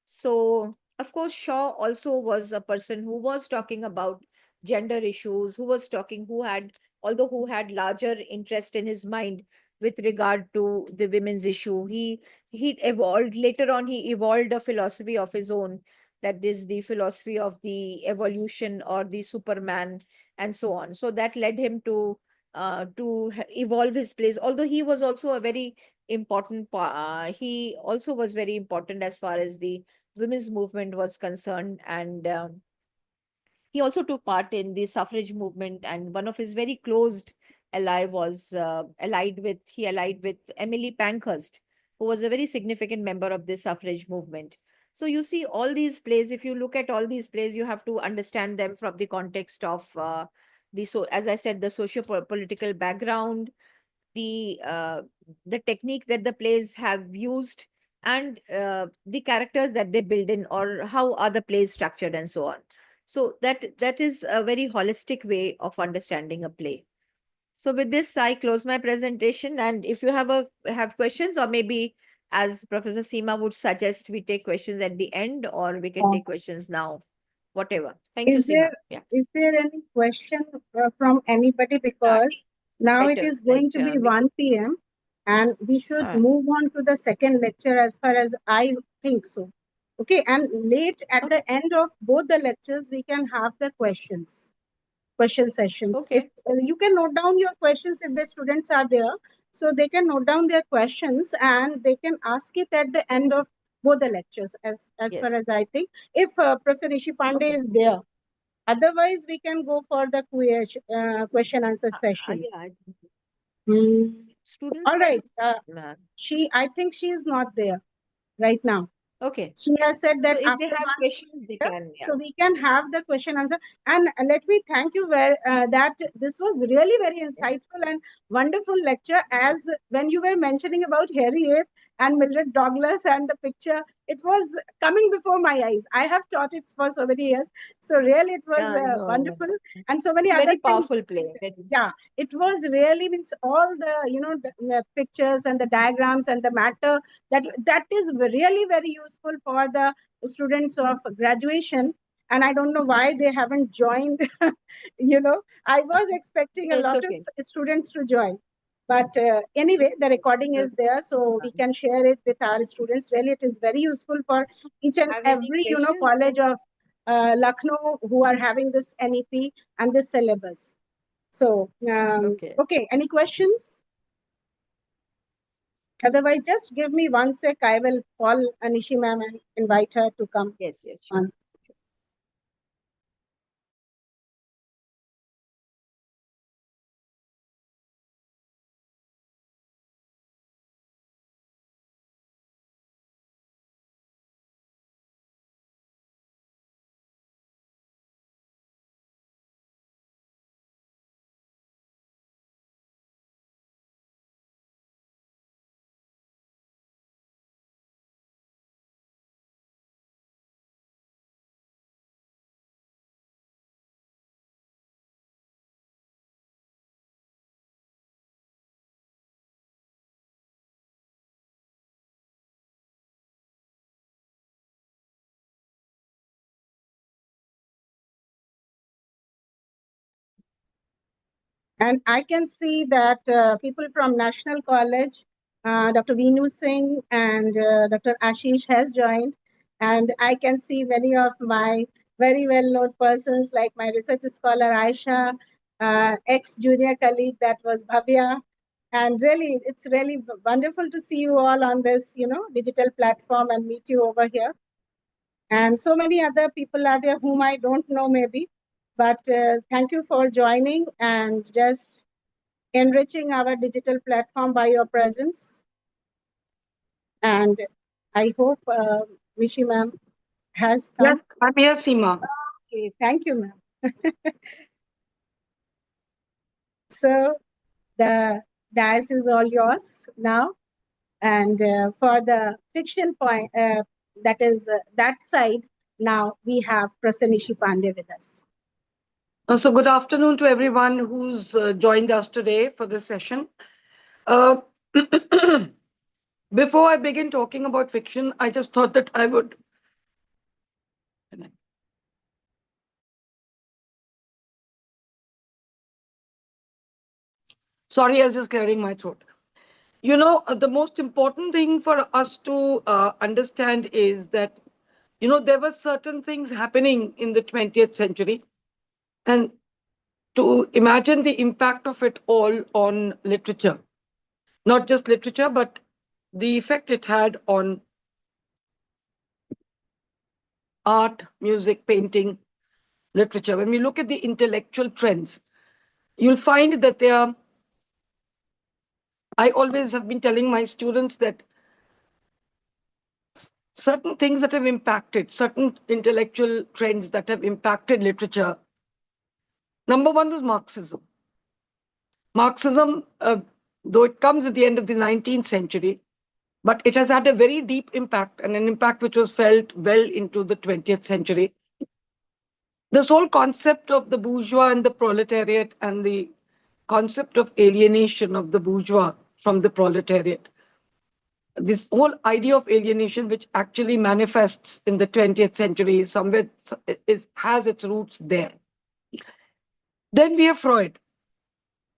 So, of course, Shaw also was a person who was talking about gender issues, although who had larger interest in his mind with regard to the women's issue. He evolved later on. He evolved a philosophy of his own, that is the philosophy of the evolution or the Superman, and so on. So that led him to evolve his plays. Although he was also a very important, he also was very important as far as the women's movement was concerned, and he also took part in the suffrage movement. And one of his very closed ally was allied with Emily Pankhurst, who was a very significant member of the suffrage movement. So you see all these plays, if you look at all these plays, you have to understand them from the context of as I said, the socio-political background, the technique that the plays have used, and the characters that they build in, or how are the plays structured, and so on. So that is a very holistic way of understanding a play. So with this, I close my presentation, and if you have questions, or maybe as Professor Seema would suggest, we take questions at the end, or we can take questions now, whatever. Thank you, Is there Seema. Yeah. any question from anybody? Uh, Because now it Writer, is going to be we 1 p.m. and we should can, move on to the second lecture as far as I think so. Okay, and late at okay, the end of both the lectures, we can have the question sessions. If okay, you can note down your questions if the students are there, so they can note down their questions and they can ask it at the end of both the lectures, as yes, far as I think. If Professor Rishi Pandey okay. is there, otherwise we can go for the question answer session. Yeah, Hmm. students All can, right. I think she is not there right now. okay. She has said So that if they after have lunch, questions, they can, yeah. so we can have the question answer. And let me thank you that this was really very insightful and wonderful lecture. As when you were mentioning about Harry Ape and Mildred Douglas and the picture, it was coming before my eyes. I have taught it for so many years, so really it was Yeah, no. wonderful, and so many It's a other very things. powerful play. Yeah, it was really means all the the pictures and the diagrams and the matter that is really very useful for the students of graduation. And I don't know why they haven't joined. I was expecting a No, it's lot okay. of students to join, but anyway, the recording is there, so we can share it with our students. Really, it is very useful for each and Have any every questions? college of Lucknow who are having this NEP and this syllabus. So, Okay. okay, any questions? Otherwise, just give me 1 sec. I will call Anishi ma'am and invite her to come Yes, yes, sure. on. And I can see that people from National College, Dr. Veenu Singh and Dr. Ashish has joined. And I can see many of my very well-known persons like my research scholar Aisha, ex-junior colleague that was Bhavya. And really, it's really wonderful to see you all on this, digital platform and meet you over here. And so many other people are there whom I don't know maybe. But thank you for joining and just enriching our digital platform by your presence. And I hope Mishi ma'am has come. Yes, I'm here, Seema. Okay, thank you, ma'am. So the dais is all yours now. And for the fiction point, that is that side, now we have Prasanishi Pandey with us. So good afternoon to everyone who's joined us today for this session. Uh, Before I begin talking about fiction, I just thought that I would. Sorry, I was just clearing my throat. The most important thing for us to understand is that, there were certain things happening in the 20th century. And to imagine the impact of it all on literature, not just literature, but the effect it had on art, music, painting, literature. When we look at the intellectual trends, you'll find that I always have been telling my students that certain things that have impacted, certain intellectual trends that have impacted literature. Number one was Marxism. Marxism, though it comes at the end of the 19th century, but it has had a very deep impact and an impact which was felt well into the 20th century. This whole concept of the bourgeois and the proletariat and the concept of alienation of the bourgeois from the proletariat, this whole idea of alienation, which actually manifests in the 20th century, somewhere has its roots there. Then we have Freud.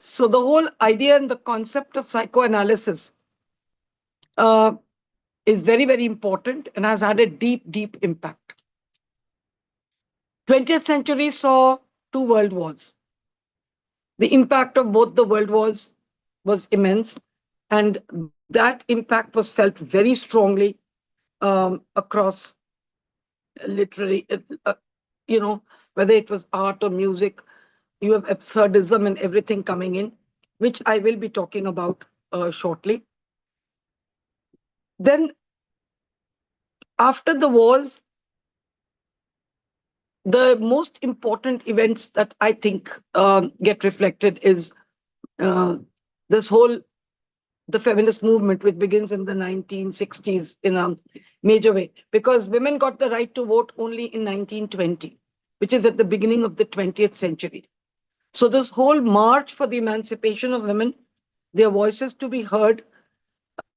So the whole idea and the concept of psychoanalysis uh, is very, very important and has had a deep, deep impact. 20th century saw two world wars. The impact of both the world wars was immense, and that impact was felt very strongly across literary, whether it was art or music. You have absurdism and everything coming in, which I will be talking about shortly. Then, after the wars, the most important events that I think get reflected is uh, this whole the feminist movement, which begins in the 1960s in a major way, because women got the right to vote only in 1920, which is at the beginning of the 20th century. So this whole march for the emancipation of women, their voices to be heard,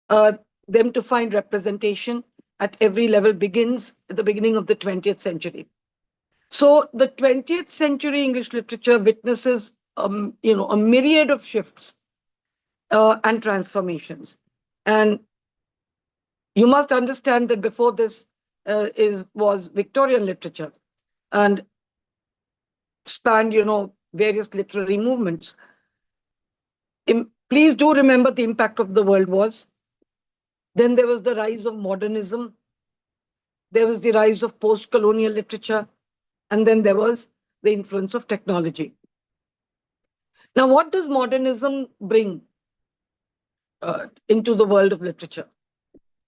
them to find representation at every level begins at the beginning of the 20th century. So the 20th century English literature witnesses, a myriad of shifts and transformations. And you must understand that before this was Victorian literature. and spanned, various literary movements. Please do remember the impact of the world wars. Then there was the rise of modernism. There was the rise of post-colonial literature. And then there was the influence of technology. Now, what does modernism bring into the world of literature?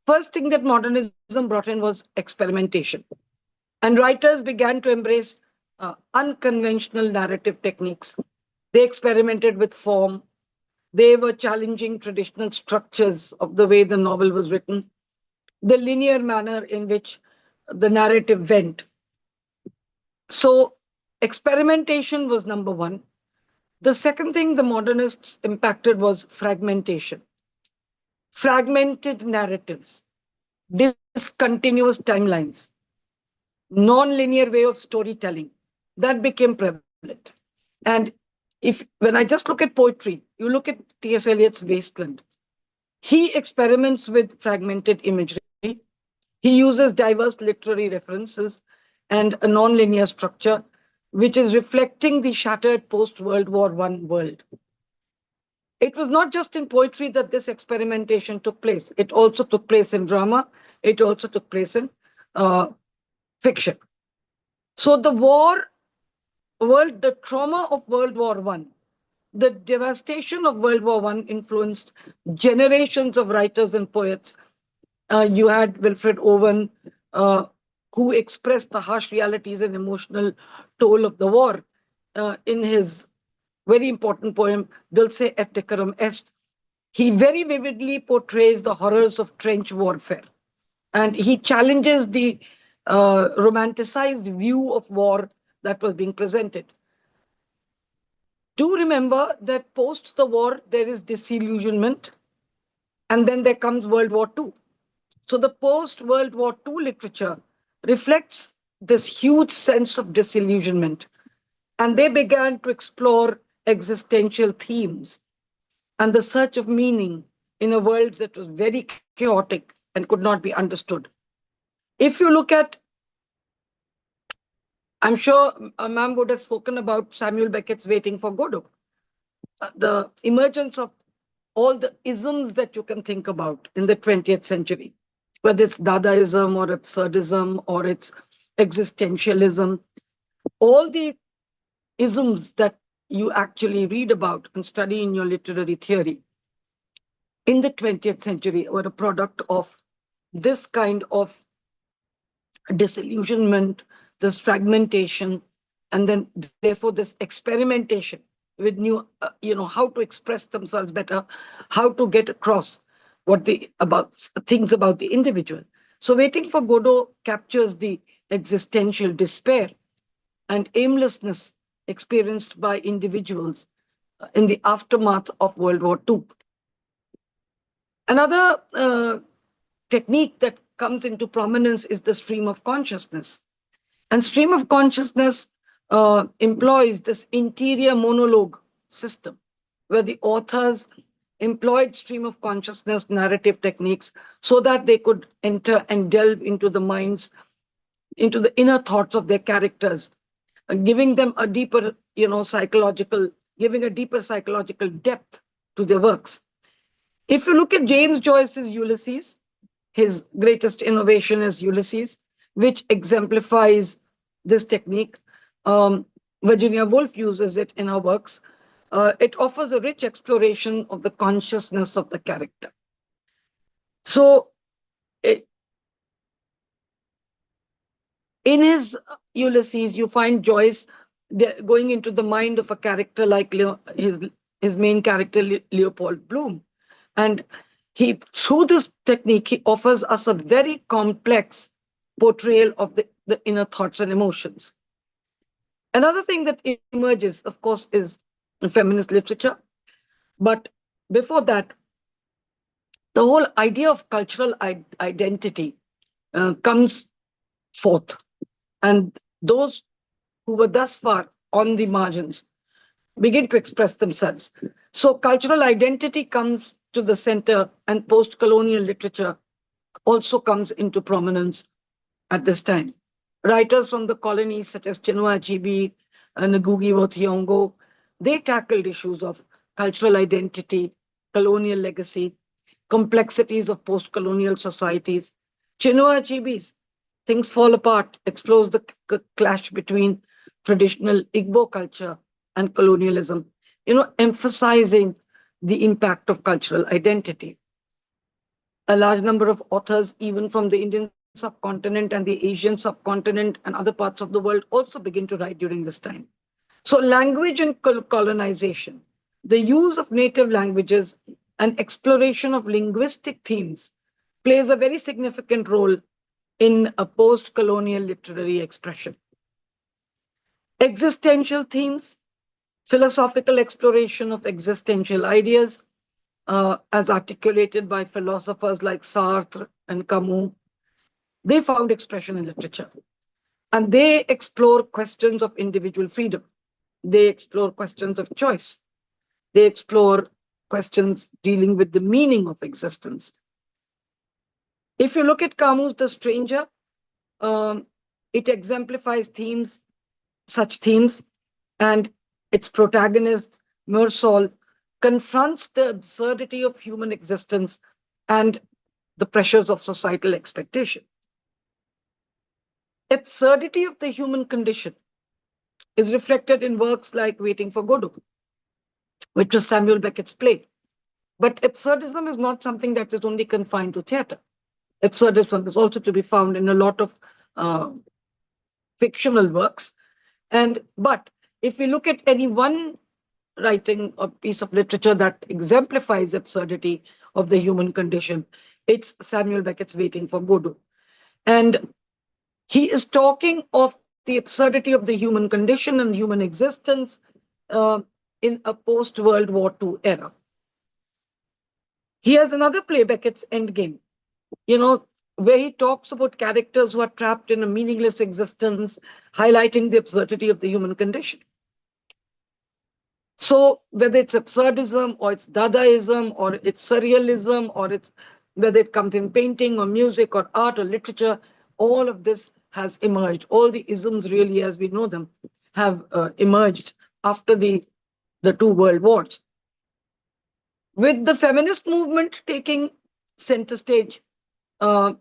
First thing that modernism brought in was experimentation. And writers began to embrace unconventional narrative techniques. They experimented with form. They were challenging traditional structures of the way the novel was written, the linear manner in which the narrative went. So, experimentation was number one. The second thing the modernists impacted was fragmentation, fragmented narratives, discontinuous timelines, non-linear way of storytelling that became prevalent. And when I just look at poetry, you look at T.S. Eliot's Wasteland, he experiments with fragmented imagery. He uses diverse literary references and a non-linear structure, which is reflecting the shattered post-World War I world. It was not just in poetry that this experimentation took place. It also took place in drama. It also took place in fiction. So the trauma of World War I, the devastation of World War I influenced generations of writers and poets. You had Wilfred Owen, who expressed the harsh realities and emotional toll of the war in his very important poem, Dulce et Decorum Est. He very vividly portrays the horrors of trench warfare. And he challenges the romanticized view of war that was being presented. Do remember that post the war, there is disillusionment, and then there comes World War II. So the post-World War II literature reflects this huge sense of disillusionment. And they began to explore existential themes and the search of meaning in a world that was very chaotic and could not be understood. If you look at, I'm sure ma'am would have spoken about Samuel Beckett's Waiting for Godot, the emergence of all the isms that you can think about in the 20th century, whether it's Dadaism or absurdism or it's existentialism, all the isms that you actually read about and study in your literary theory in the 20th century were a product of this kind of disillusionment, this fragmentation, and then therefore this experimentation with new, how to express themselves better, how to get across about things about the individual. So Waiting for Godot captures the existential despair and aimlessness experienced by individuals in the aftermath of World War II. Another technique that comes into prominence is the stream of consciousness. And stream of consciousness employs this interior monologue system, where the authors employed stream of consciousness narrative techniques so that they could enter and delve into the minds, into the inner thoughts of their characters, giving them a deeper, giving a deeper psychological depth to their works. If you look at James Joyce's Ulysses, his greatest innovation is Ulysses, which exemplifies this technique. Virginia Woolf uses it in her works. It offers a rich exploration of the consciousness of the character. So, in his Ulysses, you find Joyce going into the mind of a character like his main character, Leopold Bloom. And through this technique, he offers us a very complex portrayal of the inner thoughts and emotions. Another thing that emerges, of course, is feminist literature. But before that, the whole idea of cultural identity comes forth. And those who were thus far on the margins begin to express themselves. So cultural identity comes to the center, and post-colonial literature also comes into prominence at this time. Writers from the colonies such as Chinua Achebe and Ngugi wa Thiong'o, they tackled issues of cultural identity, colonial legacy, complexities of post-colonial societies. Chinua Achebe's Things Fall Apart explores the clash between traditional Igbo culture and colonialism, emphasizing the impact of cultural identity. A large number of authors, even from the Indian subcontinent and the Asian subcontinent and other parts of the world, also begin to write during this time. So, language and colonization, the use of native languages and exploration of linguistic themes plays a very significant role in a post colonial literary expression. Existential themes, philosophical exploration of existential ideas, as articulated by philosophers like Sartre and Camus, they found expression in literature. And they explore questions of individual freedom. They explore questions of choice. They explore questions dealing with the meaning of existence. If you look at Camus' The Stranger, um, it exemplifies such themes, and its protagonist, Meursault, confronts the absurdity of human existence and the pressures of societal expectation. Absurdity of the human condition is reflected in works like Waiting for Godot, which was Samuel Beckett's play. But absurdism is not something that is only confined to theater. Absurdism is also to be found in a lot of uh, fictional works. But if we look at any one writing or piece of literature that exemplifies absurdity of the human condition, it's Samuel Beckett's Waiting for Godot. And he is talking of the absurdity of the human condition and human existence uh, in a post World War II era. He has another play, Beckett's Endgame, where he talks about characters who are trapped in a meaningless existence, highlighting the absurdity of the human condition. So whether it's absurdism or it's Dadaism or it's surrealism or it's whether it comes in painting or music or art or literature, all of this has emerged. All the isms, really, as we know them, have emerged after the two world wars. With the feminist movement taking center stage uh,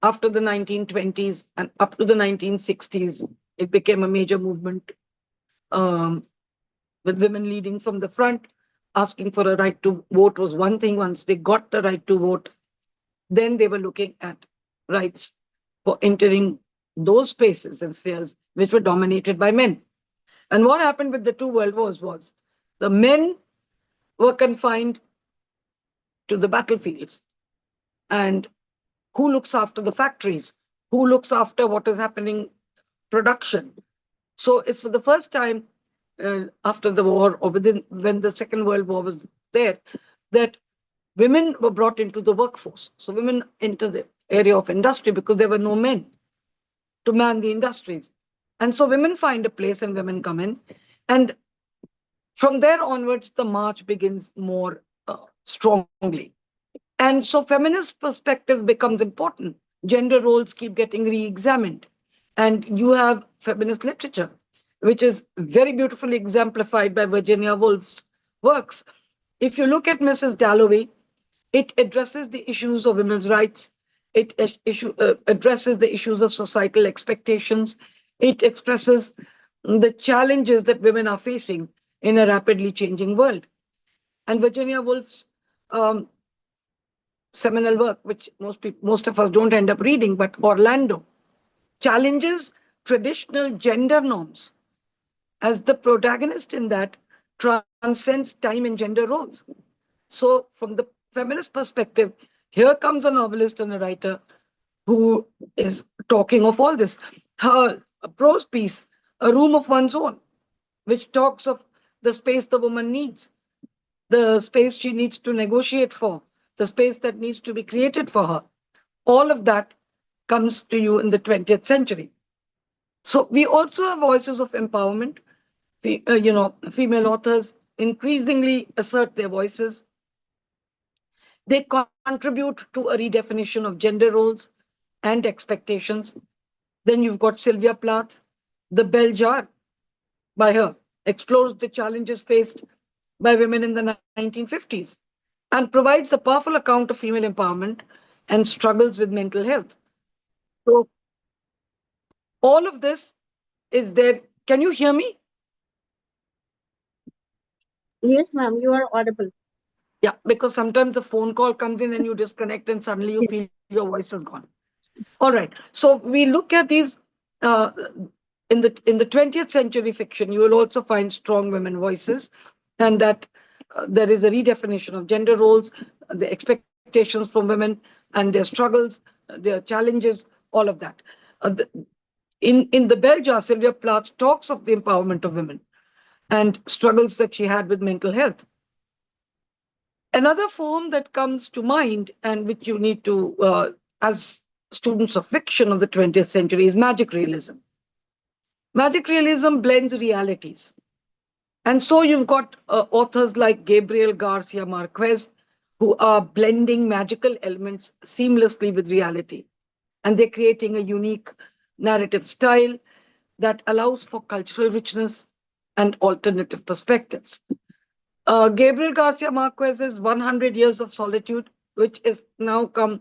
after the 1920s and up to the 1960s, it became a major movement. With women leading from the front, asking for a right to vote was one thing. Once they got the right to vote, then they were looking at rights for entering those spaces and spheres which were dominated by men. And what happened with the two world wars was the men were confined to the battlefields. And who looks after the factories? Who looks after what is happening production? So it's for the first time after the war or when the Second World War was there, that women were brought into the workforce. So women enter the area of industry because there were no men to man the industries. And so women find a place and women come in. And from there onwards, the march begins more strongly. And so feminist perspective becomes important. Gender roles keep getting re-examined. And you have feminist literature, which is very beautifully exemplified by Virginia Woolf's works. If you look at Mrs. Dalloway, it addresses the issues of women's rights. It addresses the issues of societal expectations. It expresses the challenges that women are facing in a rapidly changing world. And Virginia Woolf's um, seminal work, which most of us don't end up reading, but Orlando, challenges traditional gender norms as the protagonist in that transcends time and gender roles. So, from the feminist perspective, here comes a novelist and a writer who is talking of all this. Her prose piece, A Room of One's Own, which talks of the space the woman needs, the space she needs to negotiate for, the space that needs to be created for her. All of that comes to you in the 20th century. So we also have voices of empowerment. Female authors increasingly assert their voices. They contribute to a redefinition of gender roles and expectations. Then you've got Sylvia Plath, The Bell Jar by her, explores the challenges faced by women in the 1950s and provides a powerful account of female empowerment and struggles with mental health. So, all of this is there. Can you hear me? Yes, ma'am, you are audible. Yeah, because sometimes a phone call comes in and you disconnect and suddenly you feel Yes. your voice is gone. All right. So we look at these uh, in the 20th century fiction. You will also find strong women voices, and that there is a redefinition of gender roles, the expectations from women, and their struggles, their challenges, all of that. In the Bell Jar, Sylvia Plath talks of the empowerment of women and struggles that she had with mental health. Another form that comes to mind, and which you need to, as students of fiction of the 20th century, is magic realism. Magic realism blends realities. And so you've got authors like Gabriel Garcia Marquez, who are blending magical elements seamlessly with reality. And they're creating a unique narrative style that allows for cultural richness and alternative perspectives. Gabriel Garcia Marquez's 100 Years of Solitude, which is now come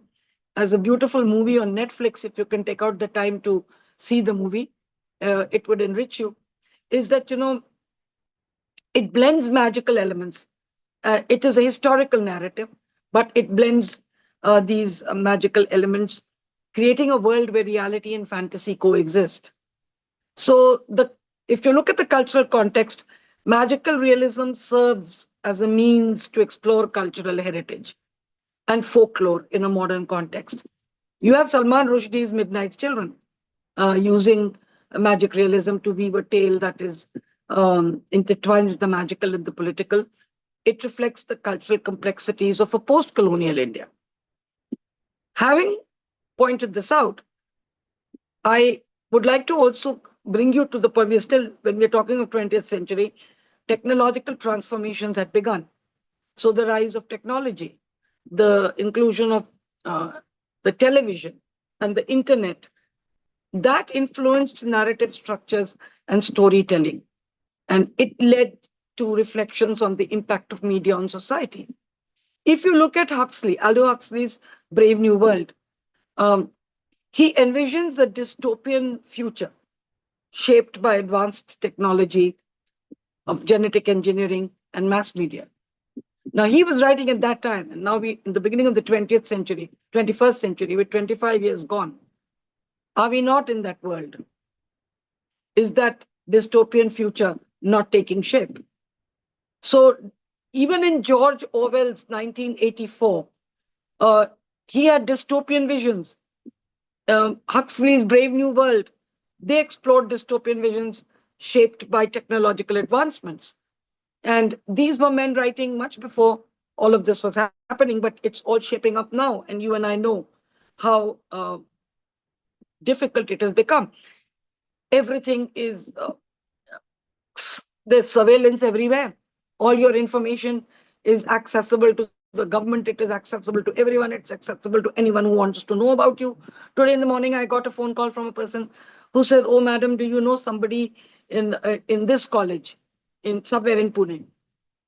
as a beautiful movie on Netflix, if you can take out the time to see the movie, it would enrich you, is that, it blends magical elements. It is a historical narrative, but it blends these magical elements, creating a world where reality and fantasy coexist. So if you look at the cultural context, magical realism serves as a means to explore cultural heritage and folklore in a modern context. You have Salman Rushdie's Midnight Children using magic realism to weave a tale that is intertwines the magical and the political. It reflects the cultural complexities of a post-colonial India. Having pointed this out, I would like to also bring you to the point. We're still, when we're talking of 20th century, technological transformations had begun. So the rise of technology, the inclusion of the television and the internet, that influenced narrative structures and storytelling. And it led to reflections on the impact of media on society. If you look at Aldous Huxley's Brave New World, um, he envisions a dystopian future shaped by advanced technology of genetic engineering and mass media. Now, he was writing at that time, and now in the beginning of the 20th century, 21st century, with 25 years gone, are we not in that world? Is that dystopian future not taking shape? So, even in George Orwell's 1984, uh, he had dystopian visions. Huxley's Brave New World, they explored dystopian visions shaped by technological advancements. And these were men writing much before all of this was happening, but it's all shaping up now. And you and I know how difficult it has become. Everything is, there's surveillance everywhere. All your information is accessible to the government, it is accessible to everyone, it's accessible to anyone who wants to know about you. Today in the morning, I got a phone call from a person who said, "Oh, madam, do you know somebody in this college, in somewhere in Pune?"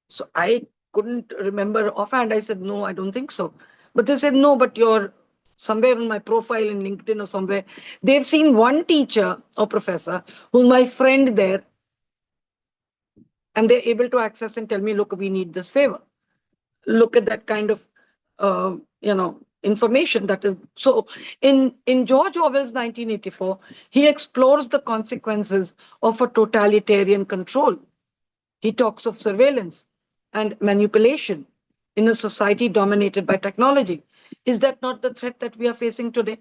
So I couldn't remember offhand. I said, "No, I don't think so." But they said, "No, but you're somewhere on my profile in LinkedIn or somewhere." They've seen one teacher or professor who's my friend there, and they're able to access and tell me, "Look, we need this favor." Look at that kind of, information that is. So in George Orwell's 1984, he explores the consequences of a totalitarian control. He talks of surveillance and manipulation in a society dominated by technology. Is that not the threat that we are facing today?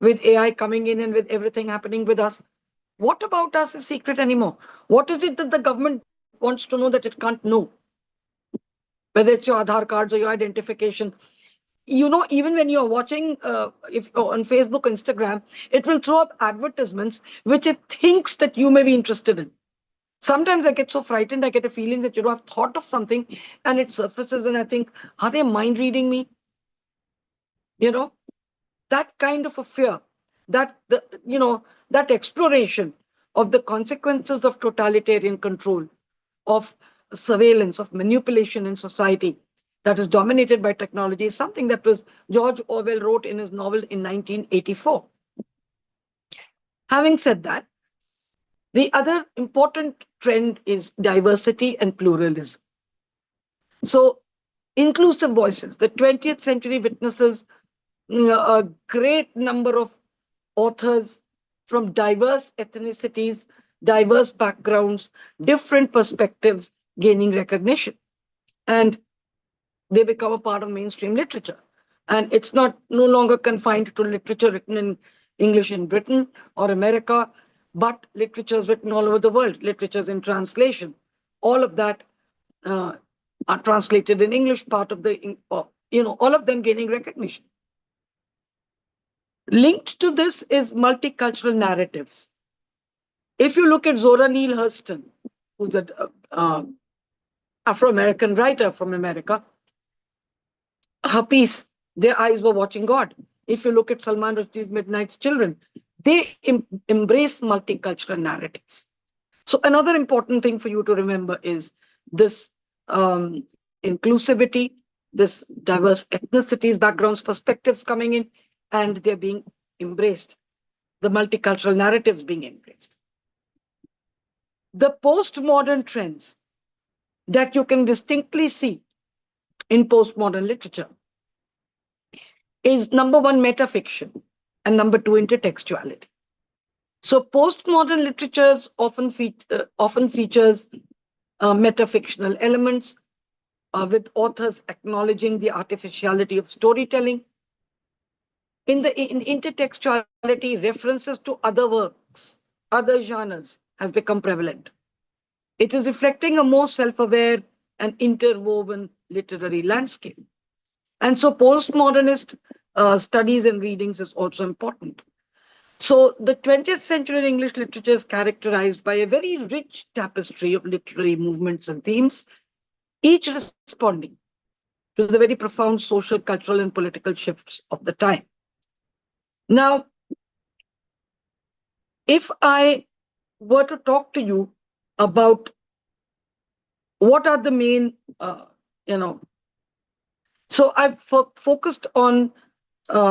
With AI coming in and with everything happening with us, what about us is secret anymore? What is it that the government wants to know that it can't know? Whether it's your Aadhaar cards or your identification. Even when you're watching, if on Facebook, Instagram, it will throw up advertisements which it thinks that you may be interested in. Sometimes I get so frightened, I get a feeling that I've thought of something and it surfaces and I think, are they mind reading me? You know, that kind of a fear. that that exploration of the consequences of totalitarian control, of surveillance, of manipulation in society that is dominated by technology is something that was George Orwell wrote in his novel in 1984. Having said that, the other important trend is diversity and pluralism. So, inclusive voices. The 20th century witnesses a great number of authors from diverse ethnicities, diverse backgrounds, different perspectives gaining recognition. And they become a part of mainstream literature. And it's not no longer confined to literature written in English in Britain or America, but literatures written all over the world, literatures in translation. All of that are translated in English, part of all of them gaining recognition. Linked to this is multicultural narratives. If you look at Zora Neale Hurston, who's an Afro-American writer from America, her piece, Their Eyes Were Watching God. If you look at Salman Rushdie's Midnight's Children, they embrace multicultural narratives. So another important thing for you to remember is this inclusivity, this diverse ethnicities, backgrounds, perspectives coming in, and they're being embraced. The multicultural narratives being embraced. The postmodern trends that you can distinctly see in postmodern literature is number one, metafiction, and number two, intertextuality. So postmodern literatures often features metafictional elements with authors acknowledging the artificiality of storytelling. In intertextuality, references to other works, other genres has become prevalent. It is reflecting a more self-aware and interwoven literary landscape. And so postmodernist studies and readings is also important. So the 20th century in English literature is characterized by a very rich tapestry of literary movements and themes, each responding to the very profound social, cultural, and political shifts of the time. Now, if I were to talk to you about what are the main, so I've focused on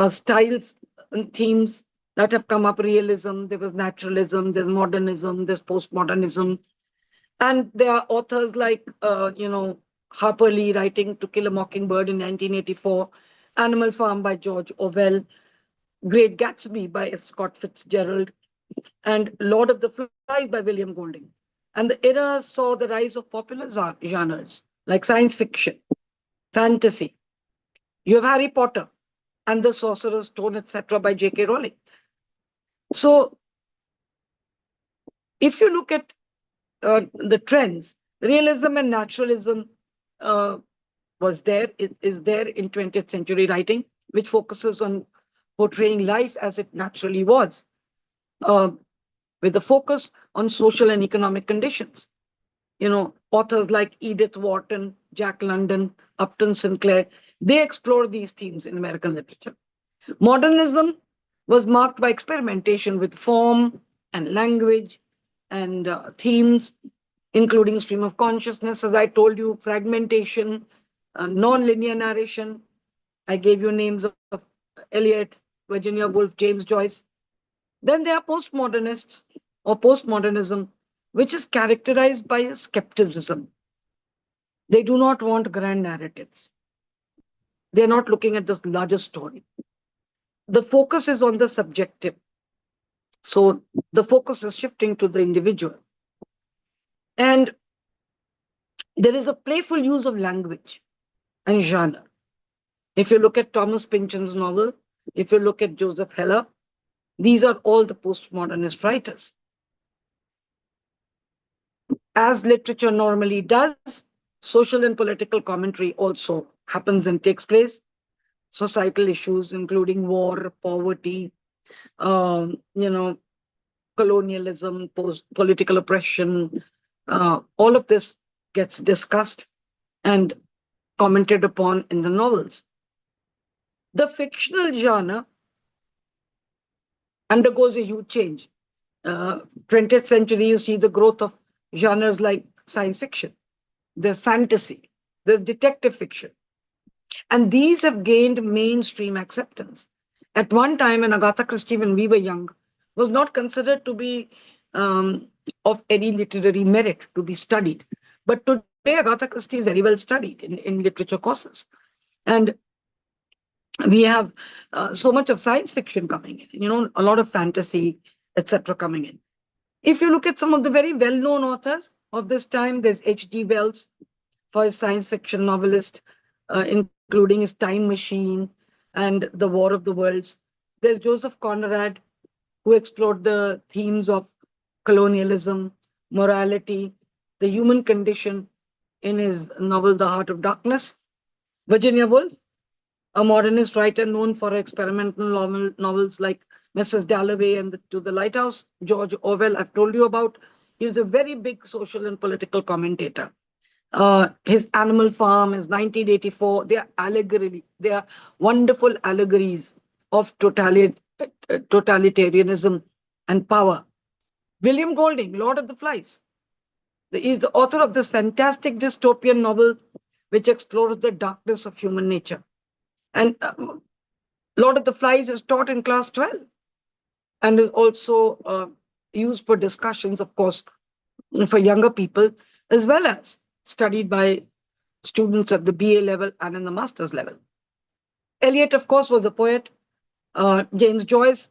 styles and themes that have come up: realism, there was naturalism, there's modernism, there's postmodernism. And there are authors like, Harper Lee writing To Kill a Mockingbird in 1984, Animal Farm by George Orwell, Great Gatsby by F. Scott Fitzgerald, and Lord of the Flies by William Golding. And the era saw the rise of popular genres like science fiction, fantasy. You have Harry Potter and the Sorcerer's Stone, etc. by J.K. Rowling. So if you look at the trends, realism and naturalism is there in 20th century writing, which focuses on portraying life as it naturally was, with a focus on social and economic conditions. Authors like Edith Wharton, Jack London, Upton Sinclair, they explore these themes in American literature. Modernism was marked by experimentation with form and language and themes, including stream of consciousness, as I told you, fragmentation, non-linear narration. I gave you names of Eliot, Virginia Woolf, James Joyce. Then there are postmodernists or postmodernism, which is characterized by a skepticism. They do not want grand narratives. They're not looking at the larger story. The focus is on the subjective. So the focus is shifting to the individual. And there is a playful use of language and genre. If you look at Thomas Pynchon's novel, if you look at Joseph Heller, these are all the postmodernist writers. As literature normally does, social and political commentary also happens and takes place. Societal issues, including war, poverty, colonialism, political oppression, all of this gets discussed and commented upon in the novels. The fictional genre undergoes a huge change. 20th century, you see the growth of genres like science fiction, there's fantasy, there's detective fiction, and these have gained mainstream acceptance. At one time, when Agatha Christie, when we were young, was not considered to be of any literary merit to be studied. But today, Agatha Christie is very well studied in literature courses. And we have so much of science fiction coming in, a lot of fantasy, etc., coming in. If you look at some of the very well known authors of this time, there's H.G. Wells for his science fiction novelist, including his Time Machine and The War of the Worlds. There's Joseph Conrad, who explored the themes of colonialism, morality, the human condition in his novel The Heart of Darkness. Virginia Woolf, a modernist writer known for her experimental novels like Mrs. Dalloway and To the Lighthouse. George Orwell, I've told you about. He was a very big social and political commentator. His Animal Farm, his 1984, they are wonderful allegories of totalitarianism and power. William Golding, Lord of the Flies. He is the author of this fantastic dystopian novel which explores the darkness of human nature. And Lord of the Flies is taught in class 12 and is also used for discussions, of course, for younger people, as well as studied by students at the BA level and in the master's level. Eliot, of course, was a poet. James Joyce,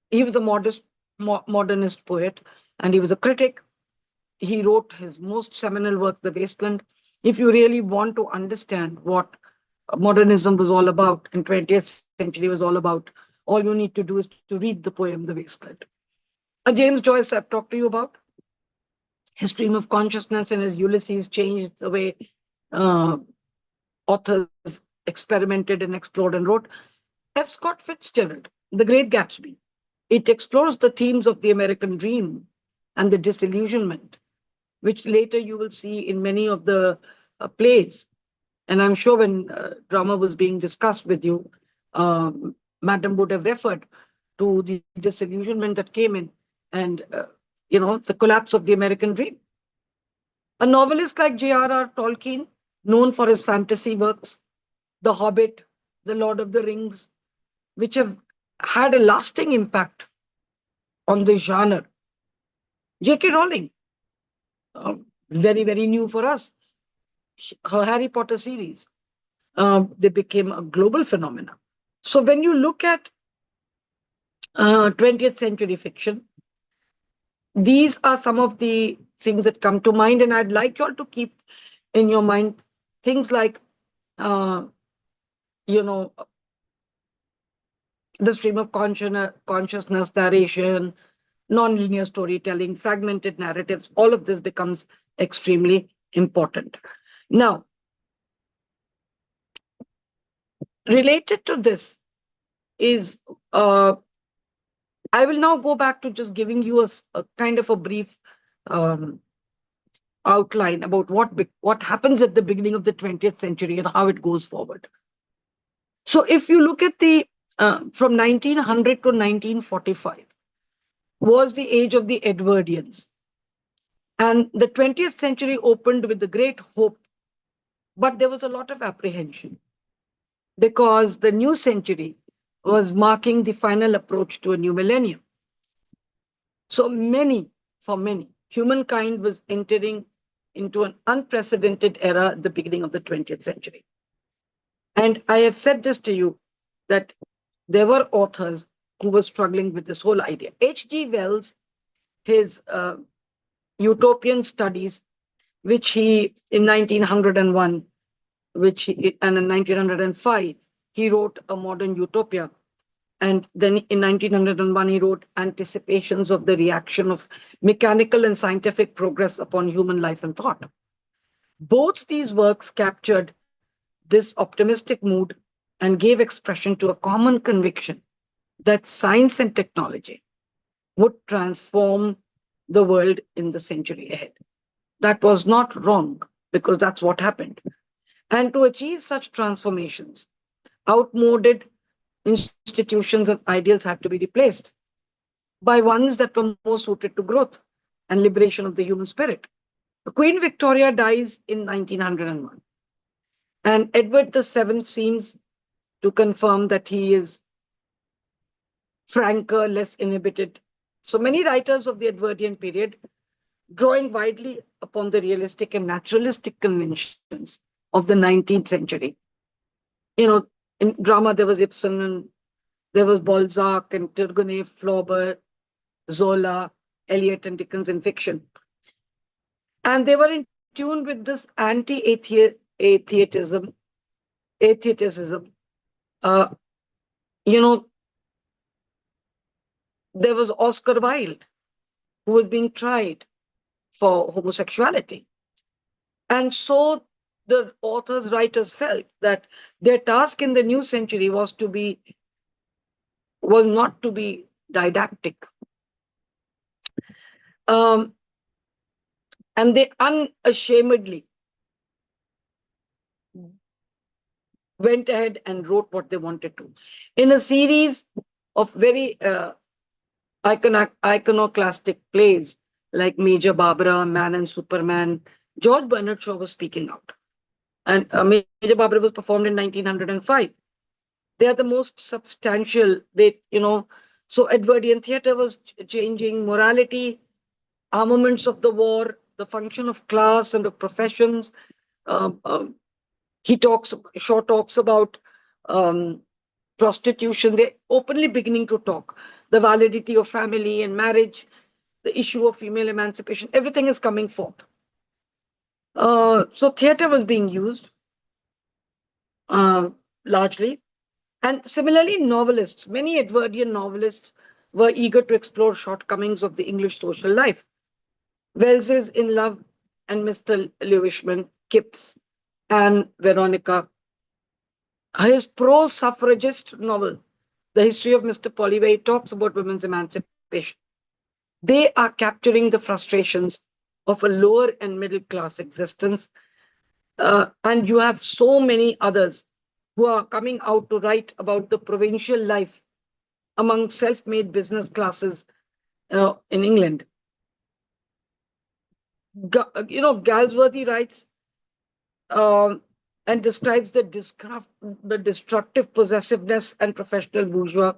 he was a modernist poet, and he was a critic. He wrote his most seminal work, The Wasteland. If you really want to understand what modernism was all about in 20th century was all about, all you need to do is to read the poem, The Wasteland. James Joyce, I've talked to you about. His stream of consciousness and his Ulysses changed the way authors experimented and explored and wrote. F. Scott Fitzgerald, The Great Gatsby. It explores the themes of the American dream and the disillusionment, which later you will see in many of the plays. And I'm sure when drama was being discussed with you, Madam would have referred to the disillusionment that came in and, the collapse of the American dream. A novelist like J.R.R. Tolkien, known for his fantasy works, The Hobbit, The Lord of the Rings, which have had a lasting impact on the genre. J.K. Rowling, very, very new for us. Her Harry Potter series, they became a global phenomenon. So when you look at 20th century fiction, these are some of the things that come to mind, and I'd like you all to keep in your mind things like, the stream of consciousness, narration, non-linear storytelling, fragmented narratives. All of this becomes extremely important. Now, related to this is, I will now go back to just giving you a kind of a brief outline about what happens at the beginning of the 20th century and how it goes forward. So if you look at the from 1900 to 1945 was the age of the Edwardians. And the 20th century opened with the great hope, but there was a lot of apprehension because the new century was marking the final approach to a new millennium. So for many, humankind was entering into an unprecedented era at the beginning of the 20th century. And I have said this to you, that there were authors who were struggling with this whole idea. H.G. Wells, his utopian studies, which he, in 1901, and in 1905, he wrote A Modern Utopia. And then in 1901, he wrote Anticipations of the Reaction of Mechanical and Scientific Progress upon Human Life and Thought. Both these works captured this optimistic mood and gave expression to a common conviction that science and technology would transform the world in the century ahead. That was not wrong, because that's what happened. And to achieve such transformations, outmoded institutions and ideals had to be replaced by ones that were more suited to growth and liberation of the human spirit. Queen Victoria dies in 1901, and Edward VII seems to confirm that he is franker, less inhibited. So many writers of the Edwardian period, drawing widely upon the realistic and naturalistic conventions of the 19th century. You know, in drama, there was Ibsen, and there was Balzac and Turgenev, Flaubert, Zola, Eliot, and Dickens in fiction. And they were in tune with this atheism. Uh, you know, there was Oscar Wilde, who was being tried for homosexuality. And so the authors, writers felt that their task in the new century was not to be didactic. Um, and they unashamedly went ahead and wrote what they wanted to. In a series of very iconoclastic plays like Major Barbara, Man and Superman, George Bernard Shaw was speaking out. And Major Barbara was performed in 1905. They are the most substantial. So Edwardian theatre was changing morality, armaments of the war, the function of class and of professions. Um, um, Shaw talks about um, prostitution. They're openly beginning to talk. The validity of family and marriage, the issue of female emancipation, everything is coming forth. So theatre was being used uh, largely. And similarly, novelists, many Edwardian novelists were eager to explore shortcomings of the English social life. Wells's In Love and Mr. Lewisham, Kipps, and Veronica. His pro-suffragist novel, The History of Mr. Pollyway, talks about women's emancipation. They are capturing the frustrations of a lower and middle class existence. And you have so many others who are coming out to write about the provincial life among self-made business classes in England. Galsworthy writes um, and describes the destructive possessiveness and professional bourgeois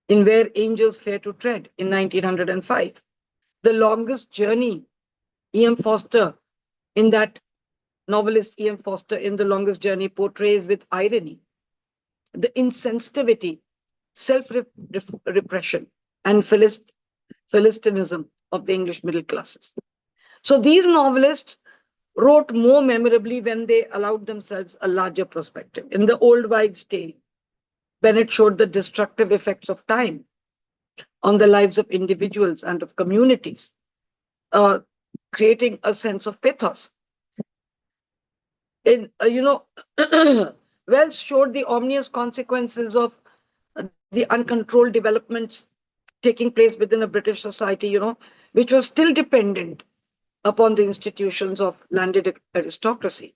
in Where Angels Fear to Tread in 1905. The Longest Journey, E.M. Foster, in that novelist E.M. Foster in The Longest Journey portrays with irony the insensitivity, self-repression, and Philistinism of the English middle classes. So these novelists wrote more memorably when they allowed themselves a larger perspective. In The Old Wives' Tale, Bennett showed the destructive effects of time on the lives of individuals and of communities, uh, creating a sense of pathos. Wells showed the ominous consequences of the uncontrolled developments taking place within a British society, which was still dependent upon the institutions of landed aristocracy.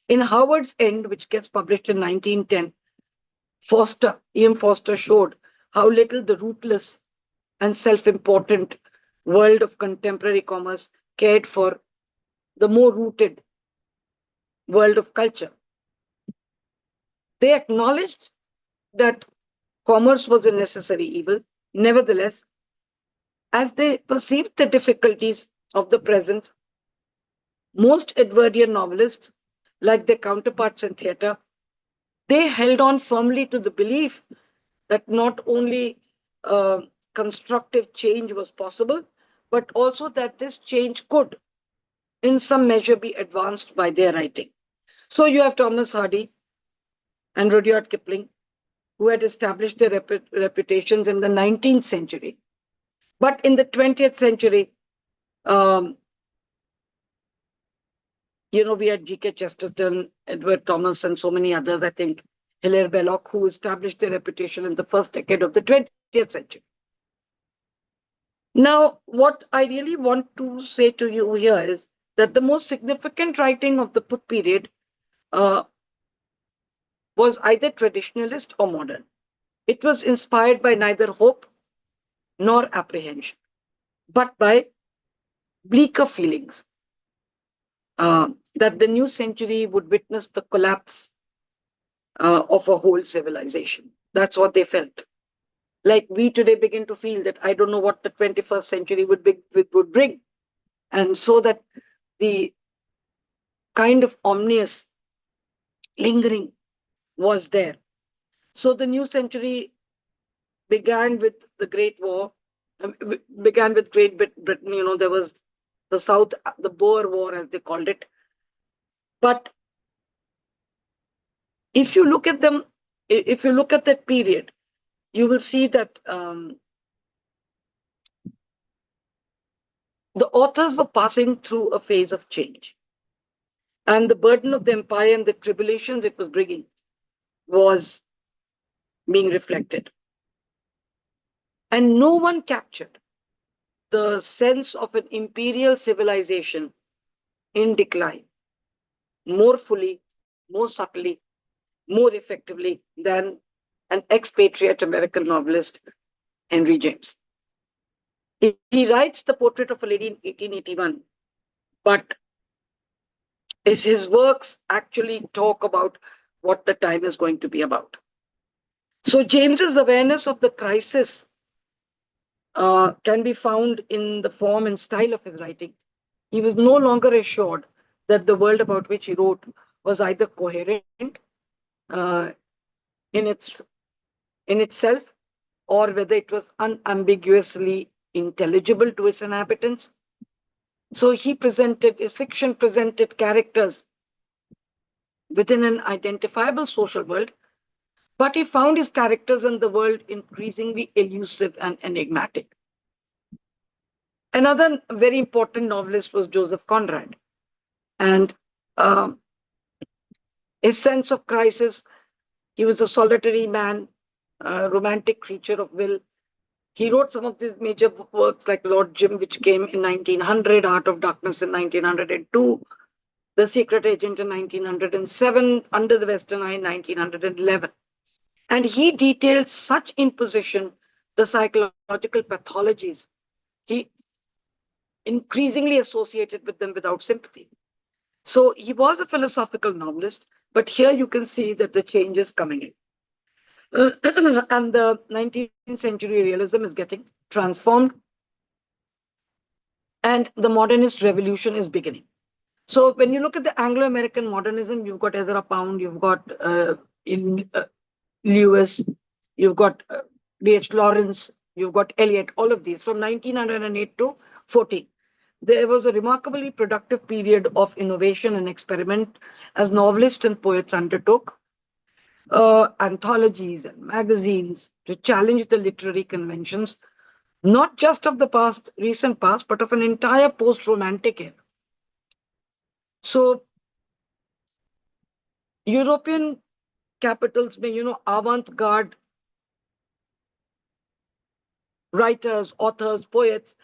In Howard's End, which gets published in 1910, E.M. Foster showed how little the rootless and self-important world of contemporary commerce cared for the more rooted world of culture. They acknowledged that commerce was a necessary evil. Nevertheless, as they perceived the difficulties of the present, most Edwardian novelists, like their counterparts in theatre, they held on firmly to the belief that not only uh, constructive change was possible, but also that this change could, in some measure, be advanced by their writing. So you have Thomas Hardy and Rudyard Kipling, who had established their reputations in the 19th century. But in the 20th century, um, we had G.K. Chesterton, Edward Thomas, and so many others, I think, Hilaire Belloc, who established their reputation in the first decade of the 20th century. Now, what I really want to say to you here is that the most significant writing of the Put period was either traditionalist or modern. It was inspired by neither hope nor apprehension, but by bleaker feelings that the new century would witness the collapse of a whole civilization. That's what they felt. Like we today begin to feel that I don't know what the 21st century would bring. And so that the kind of ominous lingering was there. So the new century began with the Great War, began with Britain. There was the Boer War, as they called it. But if you look at them, if you look at that period, you will see that the authors were passing through a phase of change. And the burden of the empire and the tribulations it was bringing was being reflected. And no one captured the sense of an imperial civilization in decline more fully, more subtly, more effectively than an expatriate American novelist, Henry James. He writes The Portrait of a Lady in 1881, but his works actually talk about what the time is going to be about. So James's awareness of the crisis can be found in the form and style of his writing. He was no longer assured that the world about which he wrote was either coherent uh, in itself, or whether it was unambiguously intelligible to its inhabitants. So his fiction presented characters within an identifiable social world, but he found his characters in the world increasingly elusive and enigmatic. Another very important novelist was Joseph Conrad, and um, his sense of crisis. He was a solitary man, a romantic creature of will. He wrote some of these major works like Lord Jim, which came in 1900, Art of Darkness in 1902, The Secret Agent in 1907, Under the Western Eye in 1911. And he detailed such imposition, the psychological pathologies. He increasingly associated with them without sympathy. So he was a philosophical novelist, but here you can see that the change is coming in. And the 19th century realism is getting transformed, and the modernist revolution is beginning. So when you look at the Anglo-American modernism, you've got Ezra Pound, you've got in Lewis, you've got D.H. Lawrence, you've got Eliot, all of these from 1908 to 14. There was a remarkably productive period of innovation and experiment as novelists and poets undertook anthologies and magazines to challenge the literary conventions, not just of the recent past, but of an entire post-romantic era. So European capitals may, avant-garde writers, authors, poets,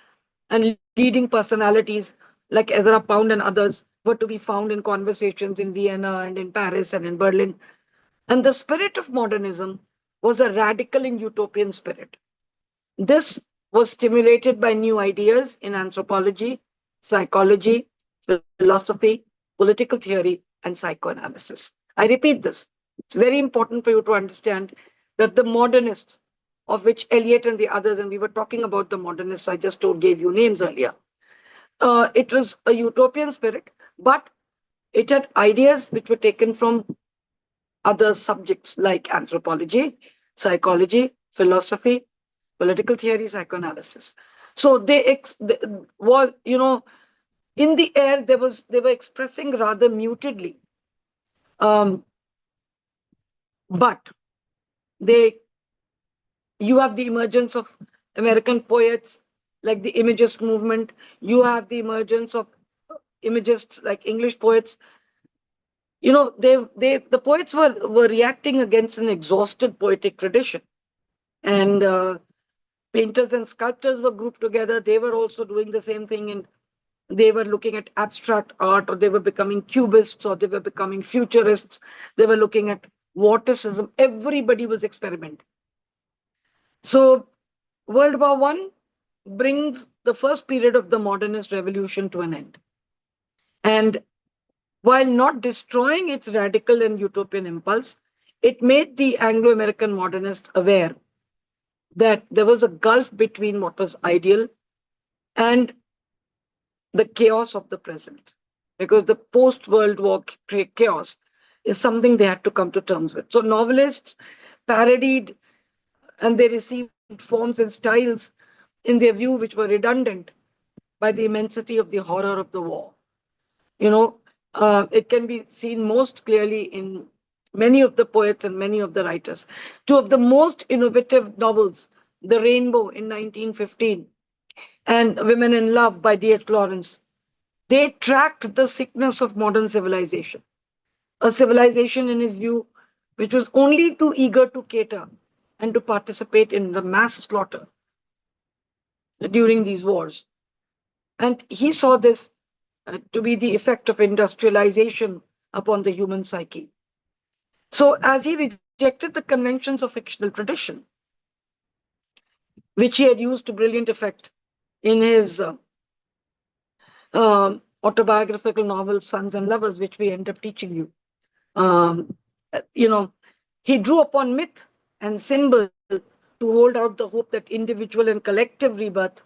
and leading personalities like Ezra Pound and others were to be found in conversations in Vienna and in Paris and in Berlin. And the spirit of modernism was a radical and utopian spirit. This was stimulated by new ideas in anthropology, psychology, philosophy, political theory, and psychoanalysis. I repeat this. It's very important for you to understand that the modernists, of which Eliot and the others, and we were talking about the modernists, I just gave you names earlier. It was a utopian spirit, but it had ideas which were taken from other subjects like anthropology, psychology, philosophy, political theory, psychoanalysis. So they was, in the air they were expressing rather mutedly, but they you have the emergence of American poets like the Imagist movement. You have the emergence of Imagists like English poets. The poets were reacting against an exhausted poetic tradition, and painters and sculptors were grouped together. They were also doing the same thing, and they were looking at abstract art, or they were becoming cubists, or they were becoming futurists. They were looking at vorticism. Everybody was experimenting. So World War One brings the first period of the modernist revolution to an end. And while not destroying its radical and utopian impulse, it made the Anglo American modernists aware that there was a gulf between what was ideal and the chaos of the present. Because the post World War chaos is something they had to come to terms with. So novelists parodied and they received forms and styles in their view which were redundant by the immensity of the horror of the war. You know, it can be seen most clearly in many of the poets and many of the writers. Two of the most innovative novels, The Rainbow in 1915 and Women in Love by D.H. Lawrence, they tracked the sickness of modern civilization, a civilization, in his view, which was only too eager to cater and to participate in the mass slaughter during these wars. And he saw this to be the effect of industrialization upon the human psyche. So, as he rejected the conventions of fictional tradition, which he had used to brilliant effect in his autobiographical novel Sons and Lovers, which we end up teaching you, um, you know, he drew upon myth and symbol to hold out the hope that individual and collective rebirth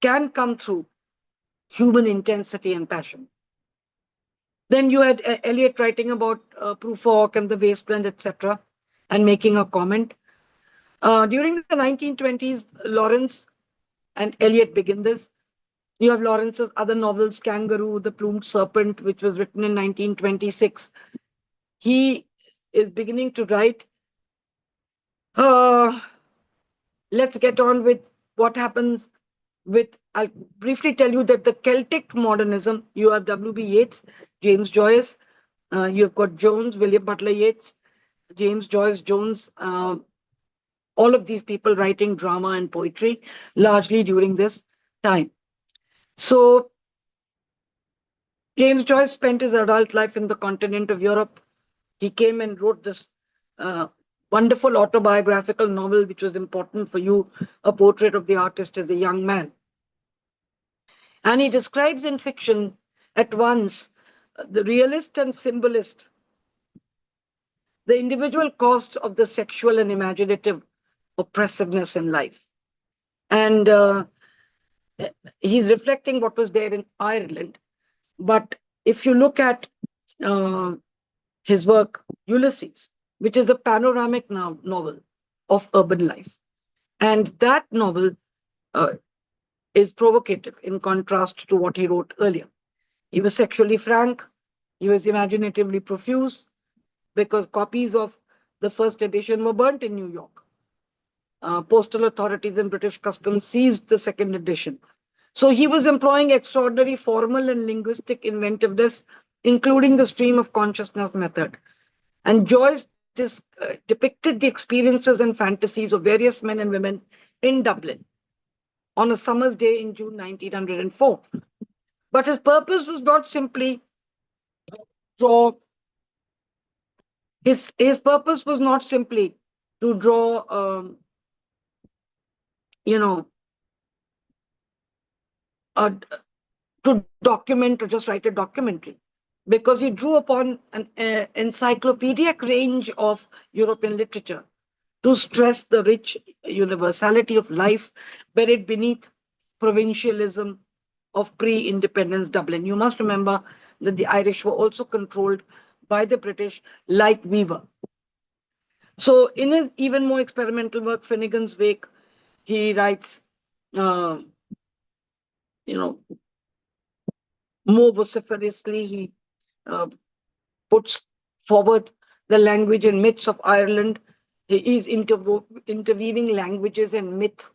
can come through human intensity and passion. Then you had Eliot writing about Prufrock and the wasteland, etc., and making a comment. During the 1920s, Lawrence and Eliot begin this. You have Lawrence's other novels, Kangaroo, The Plumed Serpent, which was written in 1926. He is beginning to write. Uh, let's get on with what happens with. I'll briefly tell you that the Celtic modernism, you have W.B. Yeats, James Joyce, you've got Jones, William Butler Yeats, James Joyce Jones, all of these people writing drama and poetry largely during this time. So James Joyce spent his adult life in the continent of Europe. He came and wrote this uh, wonderful autobiographical novel, which was important for you, a portrait of the artist as a young man. And he describes in fiction at once the realist and symbolist, the individual cost of the sexual and imaginative oppressiveness in life. And he's reflecting what was there in Ireland. But if you look at uh, his work, Ulysses, which is a panoramic novel of urban life, and that novel uh, is provocative in contrast to what he wrote earlier. He was sexually frank, he was imaginatively profuse, because copies of the first edition were burnt in New York. Postal authorities and British customs seized the second edition. So he was employing extraordinary formal and linguistic inventiveness, including the stream of consciousness method. And Joyce depicted the experiences and fantasies of various men and women in Dublin on a summer's day in June 1904. But his purpose was not simply draw. His purpose was not simply to draw, you know, a, to document or just write a documentary, because he drew upon an encyclopedic range of European literature to stress the rich universality of life buried beneath provincialism of pre-independence Dublin. You must remember that the Irish were also controlled by the British, like we were. So, in his even more experimental work, Finnegan's Wake, he writes, uh, you know, more vociferously. He uh, puts forward the language and myths of Ireland. He is interweaving languages and myth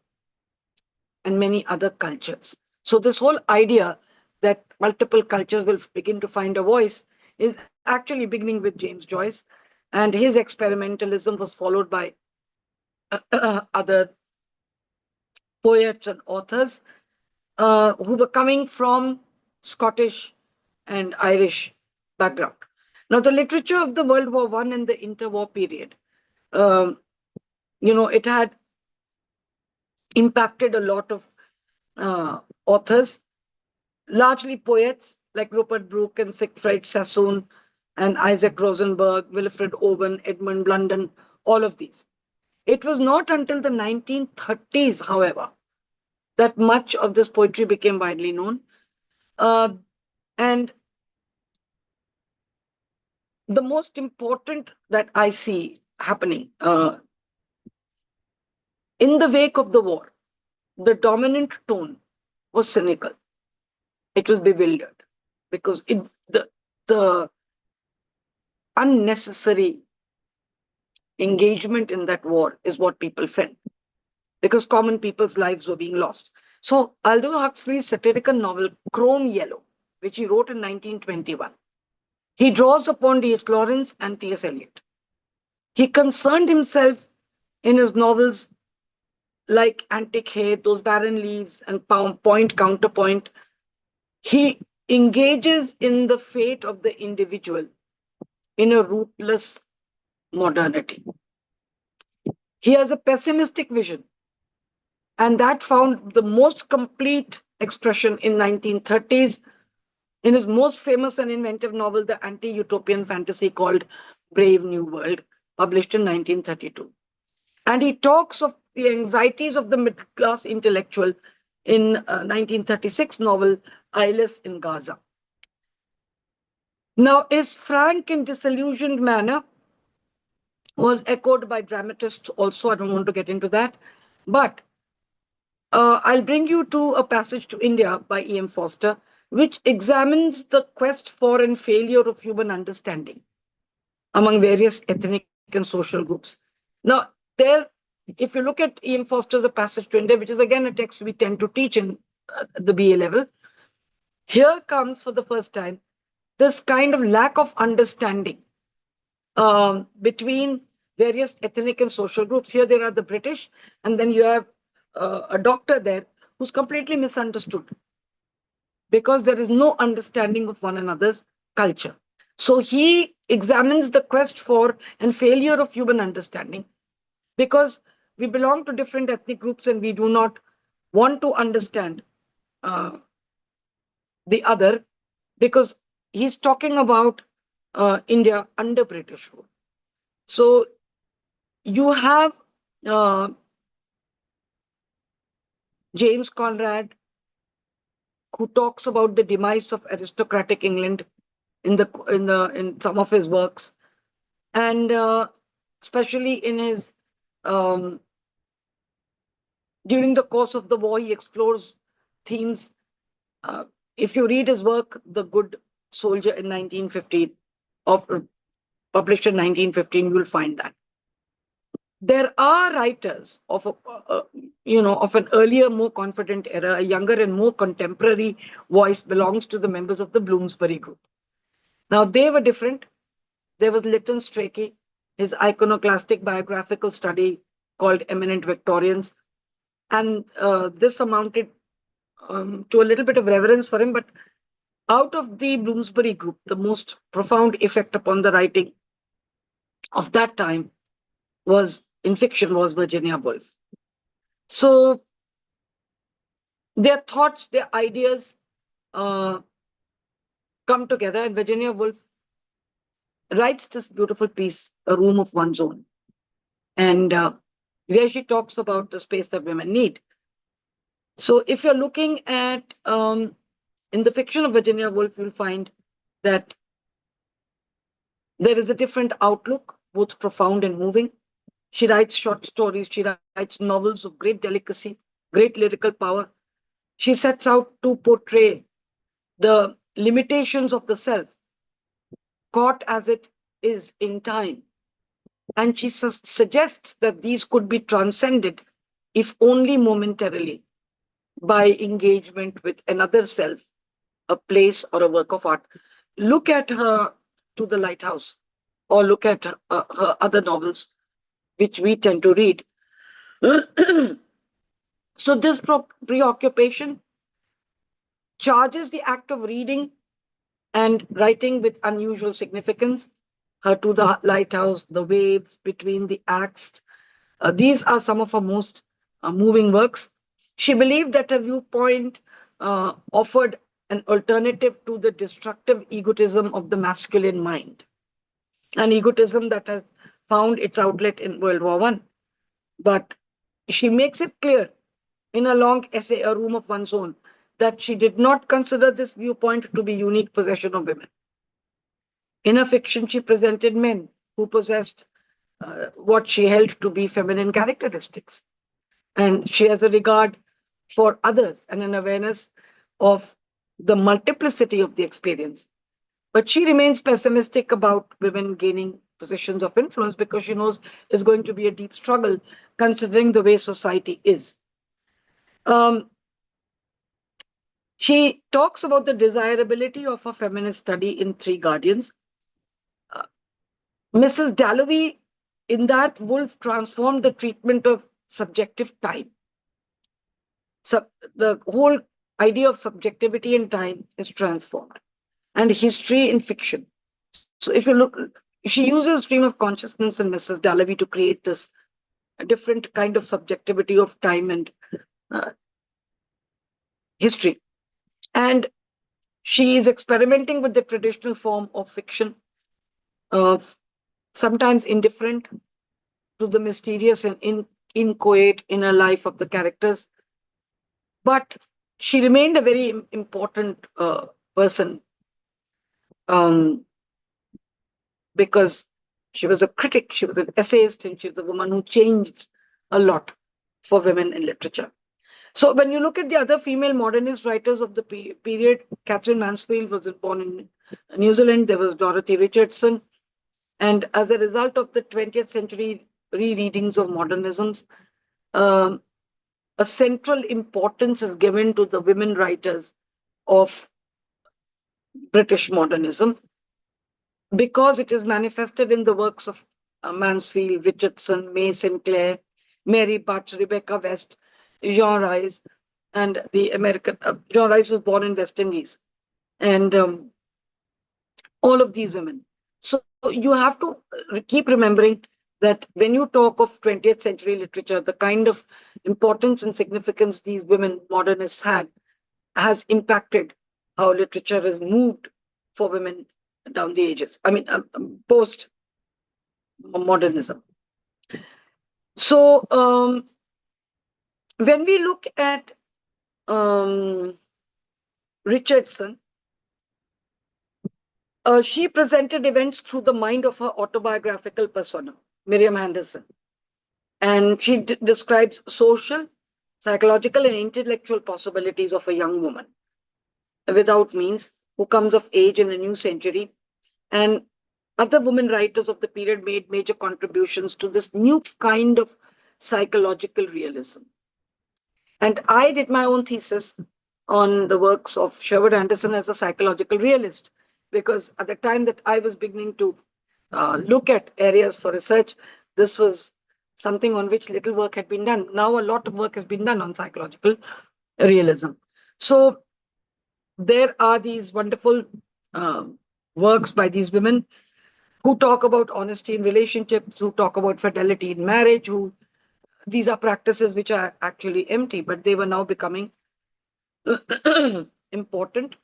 and many other cultures. So, this whole idea that multiple cultures will begin to find a voice is actually beginning with James Joyce, and his experimentalism was followed by other poets and authors who were coming from Scottish and Irish background. Now, the literature of the World War I and the interwar period, um, it had impacted a lot of authors, largely poets like Rupert Brooke and Siegfried Sassoon and Isaac Rosenberg, Wilfred Owen, Edmund Blunden, all of these. It was not until the 1930s, however, that much of this poetry became widely known. And the most important that I see happening in the wake of the war, the dominant tone was cynical. It was bewildered because the unnecessary engagement in that war is what people felt because common people's lives were being lost. So Aldous Huxley's satirical novel Chrome Yellow, which he wrote in 1921, he draws upon D.H. Lawrence and T.S. Eliot. He concerned himself in his novels like Antique Hay, Those Barren Leaves, and Point Counterpoint. He engages in the fate of the individual in a rootless modernity. He has a pessimistic vision, and that found the most complete expression in 1930s in his most famous and inventive novel, the anti-utopian fantasy called Brave New World, published in 1932. And he talks of the anxieties of the middle-class intellectual in 1936 novel Eyeless in Gaza. Now, his frank and disillusioned manner was echoed by dramatists also. I don't want to get into that. But I'll bring you to A Passage to India by E.M. Forster, which examines the quest for and failure of human understanding among various ethnic and social groups. Now, there, if you look at E.M. Forster's A Passage to India, which is again a text we tend to teach in the BA level, here comes for the first time this kind of lack of understanding between various ethnic and social groups. Here there are the British, and then you have a doctor there who's completely misunderstood because there is no understanding of one another's culture. So he examines the quest for and failure of human understanding because we belong to different ethnic groups and we do not want to understand the other, because he's talking about India under British rule. So you have James Conrad, who talks about the demise of aristocratic England in some of his works, and especially in his during the course of the war, he explores themes. If you read his work, The Good Soldier in 1915, published in 1915, you will find that. There are writers of of an earlier, more confident era. A younger and more contemporary voice belongs to the members of the Bloomsbury group. Now they were different. There was Lytton Strachey, his iconoclastic biographical study called Eminent Victorians, and this amounted to a little bit of reverence for him. But out of the Bloomsbury group, the most profound effect upon the writing of that time in fiction was Virginia Woolf. So their thoughts, their ideas come together, and Virginia Woolf writes this beautiful piece, A Room of One's Own, and where she talks about the space that women need. So if you're looking at in the fiction of Virginia Woolf, you'll find that there is a different outlook, both profound and moving. She writes short stories, she writes novels of great delicacy, great lyrical power. She sets out to portray the limitations of the self, caught as it is in time. And she suggests that these could be transcended, if only momentarily, by engagement with another self, a place, or a work of art. Look at her To the Lighthouse, or look at her other novels, which we tend to read. So this preoccupation charges the act of reading and writing with unusual significance. Her To the Lighthouse, The Waves, Between the Acts. These are some of her most moving works. She believed that her viewpoint offered an alternative to the destructive egotism of the masculine mind, an egotism that has found its outlet in World War One. But she makes it clear in a long essay, A Room of One's Own, that she did not consider this viewpoint to be unique possession of women. In her fiction, she presented men who possessed what she held to be feminine characteristics. And she has a regard for others and an awareness of the multiplicity of the experience. But she remains pessimistic about women gaining positions of influence because she knows it's going to be a deep struggle considering the way society is. Um, she talks about the desirability of a feminist study in Three Guardians. Mrs. Dalloway, in that, Woolf transformed the treatment of subjective time. So the whole idea of subjectivity in time is transformed, and history in fiction. So if you look, she uses stream of consciousness in Mrs. Dalloway to create this different kind of subjectivity of time and uh, history. And she is experimenting with the traditional form of fiction, of sometimes indifferent to the mysterious and inchoate inner life of the characters. But she remained a very important person, um, because she was a critic, she was an essayist, and she was a woman who changed a lot for women in literature. So when you look at the other female modernist writers of the period, Catherine Mansfield was born in New Zealand. There was Dorothy Richardson. And as a result of the 20th century rereadings of modernisms, um, a central importance is given to the women writers of British modernism because it is manifested in the works of Mansfield, Richardson, May Sinclair, Mary Butts, Rebecca West, Jean Rice, and the American. Jean Rice was born in West Indies, and all of these women. So you have to keep remembering that when you talk of 20th century literature, the kind of importance and significance these women modernists had has impacted how literature has moved for women down the ages. I mean, post modernism. So when we look at Richardson, she presented events through the mind of her autobiographical persona, Miriam Henderson. And she describes social, psychological, and intellectual possibilities of a young woman without means who comes of age in a new century. And other women writers of the period made major contributions to this new kind of psychological realism. And I did my own thesis on the works of Sherwood Anderson as a psychological realist, because at the time that I was beginning to look at areas for research, this was something on which little work had been done. Now a lot of work has been done on psychological realism. So there are these wonderful works by these women who talk about honesty in relationships, who talk about fidelity in marriage, who these are practices which are actually empty, but they were now becoming important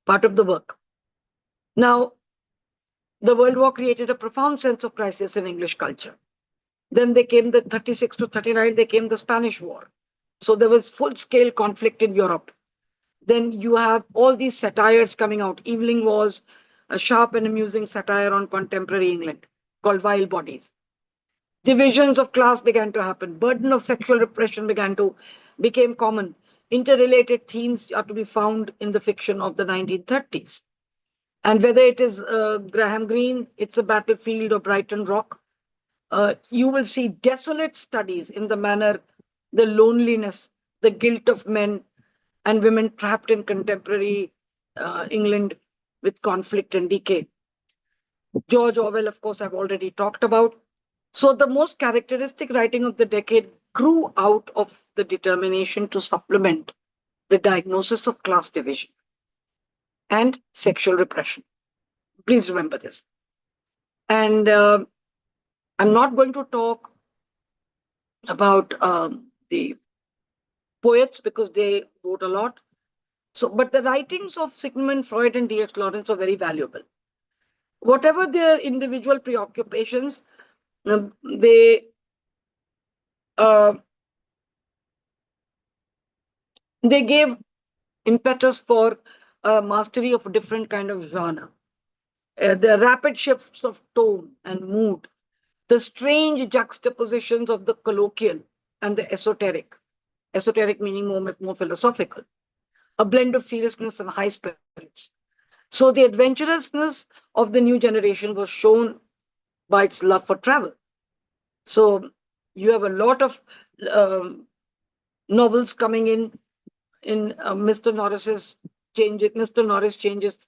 part of the work. Now, the World War created a profound sense of crisis in English culture. Then they came the 36 to 39, they came the Spanish War. So there was full-scale conflict in Europe. Then you have all these satires coming out. Evelyn was a sharp and amusing satire on contemporary England called Wild Bodies. Divisions of class began to happen. Burden of sexual repression became common. Interrelated themes are to be found in the fiction of the 1930s. And whether it is Graham Greene, It's a Battlefield, or Brighton Rock, you will see desolate studies in the manner, the loneliness, the guilt of men and women trapped in contemporary England with conflict and decay. George Orwell, of course, I've already talked about. So the most characteristic writing of the decade grew out of the determination to supplement the diagnosis of class division and sexual repression. Please remember this. And I'm not going to talk about the poets because they wrote a lot. So, but the writings of Sigmund Freud and D.H. Lawrence were very valuable. Whatever their individual preoccupations, they uh, they gave impetus for mastery of a different kind of genre. The rapid shifts of tone and mood, the strange juxtapositions of the colloquial and the esoteric, esoteric meaning more philosophical, a blend of seriousness and high spirits. So the adventurousness of the new generation was shown by its love for travel. So you have a lot of um, novels coming in Mr. Norris's changes. Mr. Norris changes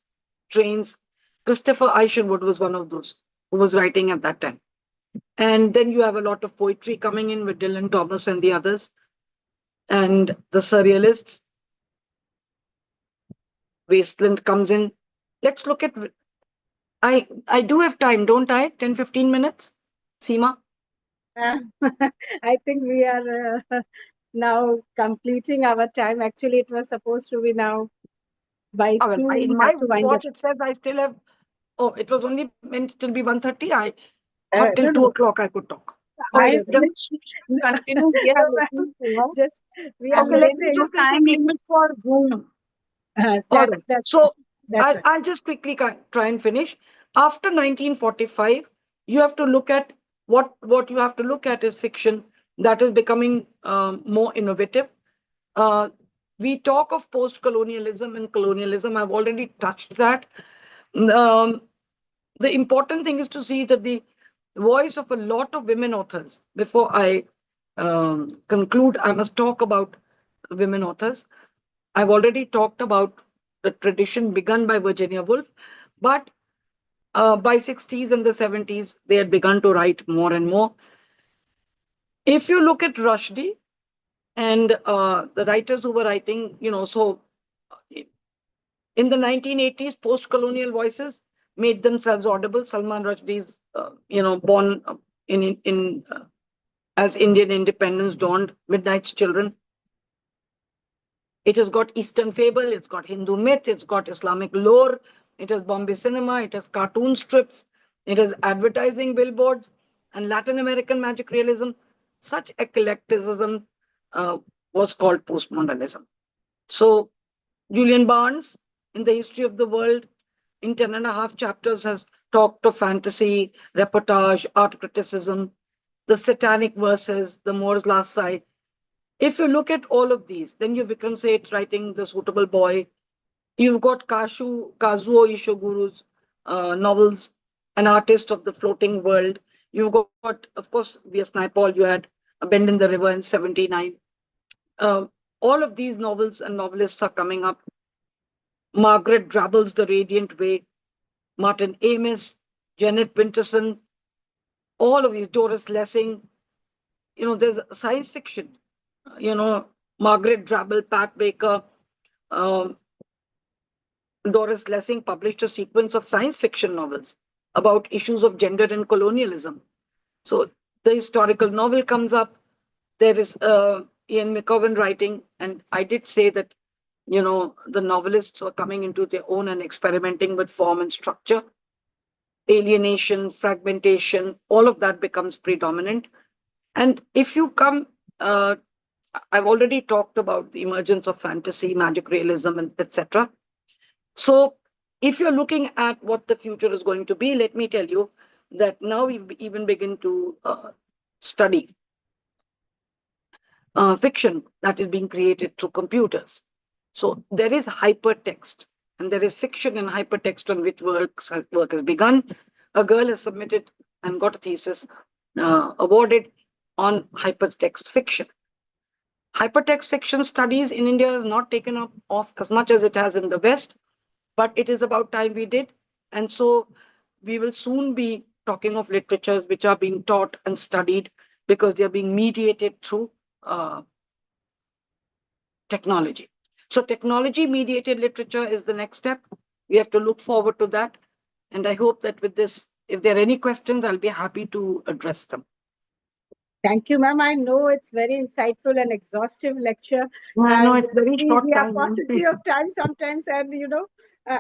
trains. Christopher Isherwood was one of those who was writing at that time. And then you have a lot of poetry coming in with Dylan Thomas and the others, and the surrealists. Wasteland comes in. Let's look at. I do have time, don't I? 10-15 minutes, Seema. Uh, I think we are now completing our time. Actually, it was supposed to be now by Oh, well, 2. in We my have to wind up. watch it says I still have. Oh, it was only meant till be 1:30. I thought till No, two no. o'clock I could talk. I Okay, Okay, just she should continue. We are no, ma'am, listening to her. just we are And okay. Let then me listening. the just take time limit for Zoom. All right. That's So that's it. I'll just quickly try and finish. After 1945, you have to look at what you have to look at is fiction that is becoming more innovative. Uh, we talk of post-colonialism and colonialism. I've already touched that. Um, the important thing is to see that the voice of a lot of women authors. Before I conclude, I must talk about women authors. I've already talked about the tradition begun by Virginia Woolf, but by 60s and the 70s, they had begun to write more and more. If you look at Rushdie and the writers who were writing, so in the 1980s, post-colonial voices made themselves audible. Salman Rushdie is, born in as Indian independence dawned, Midnight's Children. It has got Eastern fable, it's got Hindu myth, it's got Islamic lore, it has Bombay cinema, it has cartoon strips, it has advertising billboards, and Latin American magic realism. Such eclecticism uh, was called postmodernism. So Julian Barnes, in the history of the world, in 10.5 chapters, has talked of fantasy, reportage, art criticism, the satanic verses, the Moor's last sigh. If you look at all of these, then you Vikram Seth writing The Suitable Boy. You've got Kazuo Ishigoru's novels, An Artist of the Floating World. You've got, of course, V.S. Naipaul, you had A Bend in the River in 79. Uh, all of these novels and novelists are coming up. Margaret Drabble's The Radiant Way, Martin Amis, Janet Winterson, all of these, Doris Lessing. There's science fiction. Margaret Drabble, Pat Baker, um, Doris Lessing published a sequence of science fiction novels about issues of gender and colonialism. So the historical novel comes up. There is Ian McGovern writing, and I did say that the novelists are coming into their own and experimenting with form and structure. Alienation, fragmentation, all of that becomes predominant. And if you come, I've already talked about the emergence of fantasy, magic realism, and etc. So, if you're looking at what the future is going to be, let me tell you that now we've even begin to study fiction that is being created through computers. So, there is hypertext, and there is fiction and hypertext on which work has begun. A girl has submitted and got a thesis awarded on hypertext fiction. Hypertext fiction studies in India has not taken up off as much as it has in the West, but it is about time we did. And so we will soon be talking of literatures which are being taught and studied because they are being mediated through uh, technology. So technology mediated literature is the next step. We have to look forward to that. And I hope that with this, if there are any questions, I'll be happy to address them. Thank you, ma'am. I know it's very insightful and exhaustive lecture, I know and it's very short we are time. paucity of time sometimes. And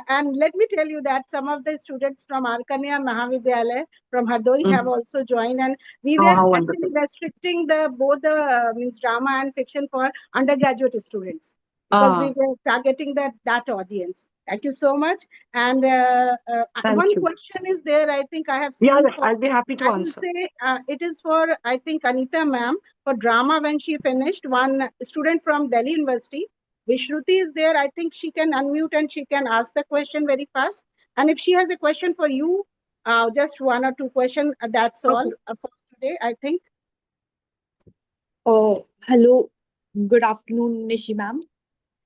and let me tell you that some of the students from Arkanya Mahavidyalaya from Hardoi have Mhm. also joined, and we Oh, were how actually wonderful. restricting the both the means drama and fiction for undergraduate students because we Ah, were targeting that audience. Thank you so much. And thank one you. question is there. I think I have Yeah, seen yeah, for I'll be happy to I will answer. say it is for, I think, Anita ma'am for drama when she finished. One student from Delhi University, Vishruti, is there. I think she can unmute and she can ask the question very fast. And if she has a question for you, just one or two questions, that's all Okay. for today, I think. Hello, good afternoon, Nishi ma'am,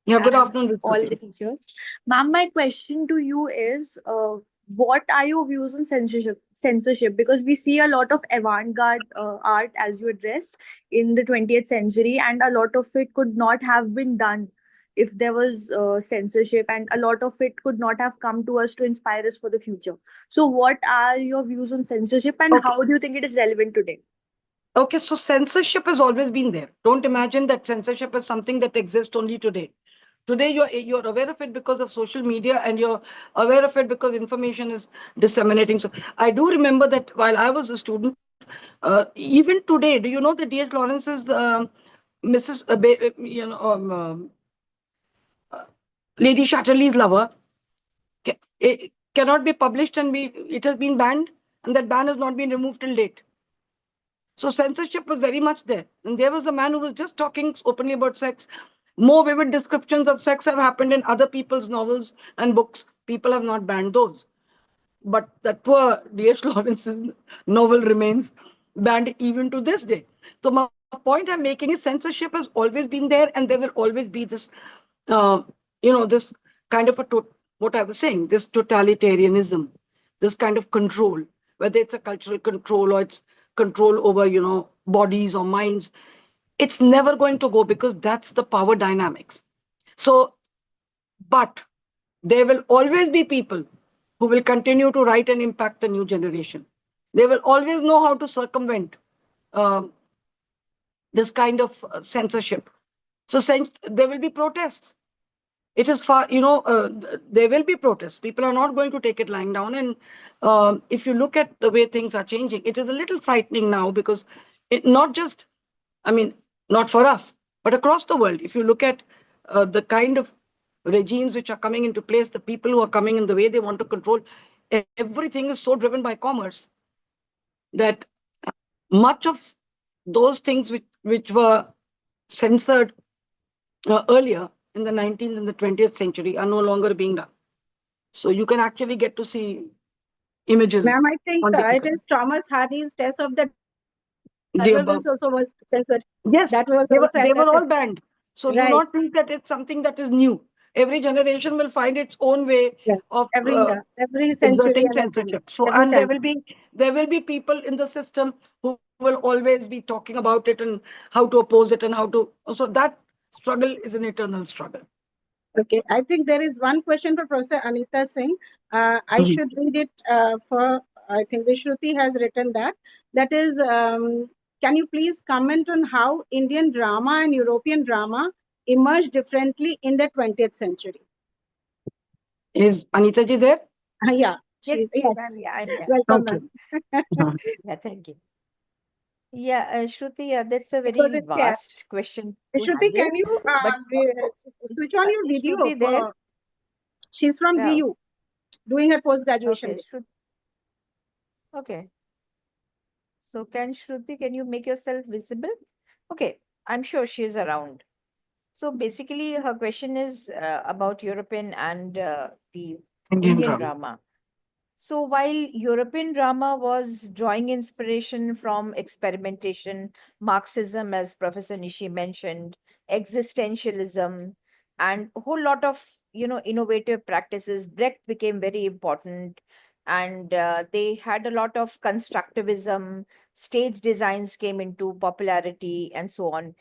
Yeah, good and afternoon, all the Vishruti. teachers. Ma'am, my question to you is, what are your views on censorship? Censorship, because we see a lot of avant-garde art, as you addressed, in the 20th century, and a lot of it could not have been done if there was censorship, and a lot of it could not have come to us to inspire us for the future. So, what are your views on censorship, and Okay. how do you think it is relevant today? Okay, so censorship has always been there. Don't imagine that censorship is something that exists only today. Today, you're aware of it because of social media, and you're aware of it because information is disseminating. So I do remember that while I was a student, even today, do you know that D.H. Lawrence's Mrs. Lady Chatterley's Lover it cannot be published, and it has been banned, and that ban has not been removed till date. So censorship was very much there. And there was a man who was just talking openly about sex. More vivid descriptions of sex have happened in other people's novels and books. People have not banned those. But that poor D.H. Lawrence's novel remains banned even to this day. So my point I'm making is censorship has always been there, and there will always be this, uh, this kind of what I was saying, this totalitarianism, this kind of control, whether it's a cultural control or it's control over, bodies or minds. It's never going to go because that's the power dynamics. So, but there will always be people who will continue to write and impact the new generation. They will always know how to circumvent um, this kind of censorship. So there will be protests. It is far, there will be protests. People are not going to take it lying down. And if you look at the way things are changing, it is a little frightening now because not just, I mean, not for us, but across the world. If you look at the kind of regimes which are coming into place, the people who are coming in, the way they want to control, everything is so driven by commerce that much of those things which were censored earlier in the 19th and the 20th century are no longer being done. So you can actually get to see images Ma'am, I think on the it internet. is Thomas Hardy's Test of the The Baskervilles above. also was censored. Yes, That was they were also they at were that all time. banned. So do Right. not think that it's something that is new. Every generation will find its own way Yes. of Every century exerting and censorship. So every and there time. will be people in the system who will always be talking about it and how to oppose it and how to. So that struggle is an eternal struggle. Okay, I think there is one question for Professor Anita Singh. I Mhm. should read it I think Vishruti has written that. That is, can you please comment on how Indian drama and European drama emerged differently in the 20th century? Is Anita ji there? Yeah, Yes, ma'am. yes. Yeah, I'm here. Welcome, Okay. ma'am. Yeah, thank you. Yeah, Shruti, that's a It was very a chat. vast question to Vishruti, handle. can you But switch on your is video? Shruti there? She's from Yeah. DU doing her post-graduation. Okay. Okay. So can you make yourself visible? Okay. I'm sure she is around. So basically, her question is about European and the Indian Indian drama. drama. So while European drama was drawing inspiration from experimentation, Marxism, as Professor Nishi mentioned, existentialism, and a whole lot of innovative practices, Brecht became very important, and they had a lot of constructivism. Stage designs came into popularity, and so on.